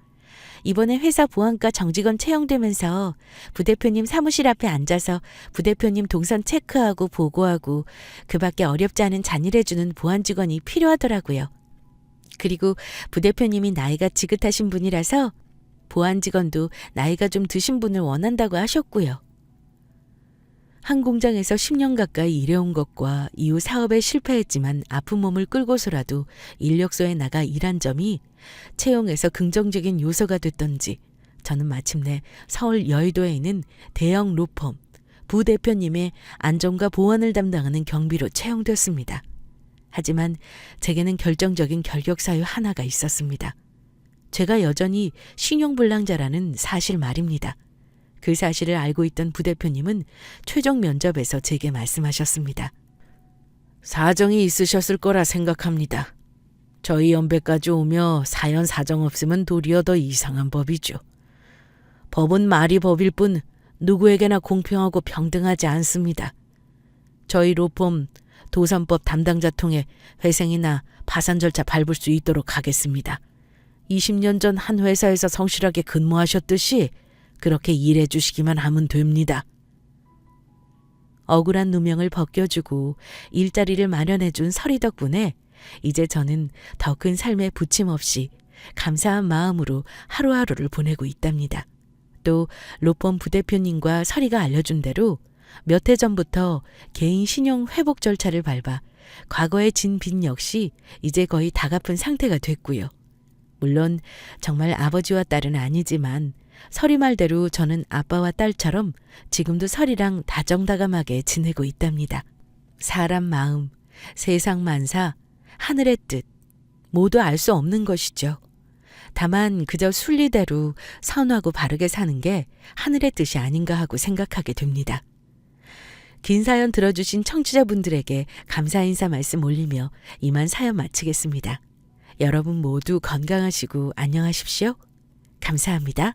이번에 회사 보안과 정직원 채용되면서 부대표님 사무실 앞에 앉아서 부대표님 동선 체크하고 보고하고 그밖에 어렵지 않은 잔일해주는 보안 직원이 필요하더라고요. 그리고 부대표님이 나이가 지긋하신 분이라서 보안 직원도 나이가 좀 드신 분을 원한다고 하셨고요. 한 공장에서 10년 가까이 일해온 것과 이후 사업에 실패했지만 아픈 몸을 끌고서라도 인력소에 나가 일한 점이 채용에서 긍정적인 요소가 됐던지 저는 마침내 서울 여의도에 있는 대형 로펌 부대표님의 안전과 보안을 담당하는 경비로 채용됐습니다. 하지만 제게는 결정적인 결격 사유 하나가 있었습니다. 제가 여전히 신용불량자라는 사실 말입니다. 그 사실을 알고 있던 부대표님은 최종 면접에서 제게 말씀하셨습니다. 사정이 있으셨을 거라 생각합니다. 저희 연배까지 오며 사연 사정 없으면 도리어 더 이상한 법이죠. 법은 말이 법일 뿐 누구에게나 공평하고 평등하지 않습니다. 저희 로펌 도산법 담당자 통해 회생이나 파산 절차 밟을 수 있도록 하겠습니다. 20년 전 한 회사에서 성실하게 근무하셨듯이 그렇게 일해 주시기만 하면 됩니다. 억울한 누명을 벗겨주고 일자리를 마련해준 설이 덕분에 이제 저는 더 큰 삶에 부침 없이 감사한 마음으로 하루하루를 보내고 있답니다. 또 로펌 부대표님과 설이가 알려준 대로 몇 해 전부터 개인 신용 회복 절차를 밟아 과거의 진 빚 역시 이제 거의 다 갚은 상태가 됐고요. 물론 정말 아버지와 딸은 아니지만 설이 말대로 저는 아빠와 딸처럼 지금도 설이랑 다정다감하게 지내고 있답니다. 사람 마음, 세상 만사, 하늘의 뜻 모두 알 수 없는 것이죠. 다만 그저 순리대로 선하고 바르게 사는 게 하늘의 뜻이 아닌가 하고 생각하게 됩니다. 긴 사연 들어주신 청취자분들에게 감사 인사 말씀 올리며 이만 사연 마치겠습니다. 여러분 모두 건강하시고 안녕하십시오. 감사합니다.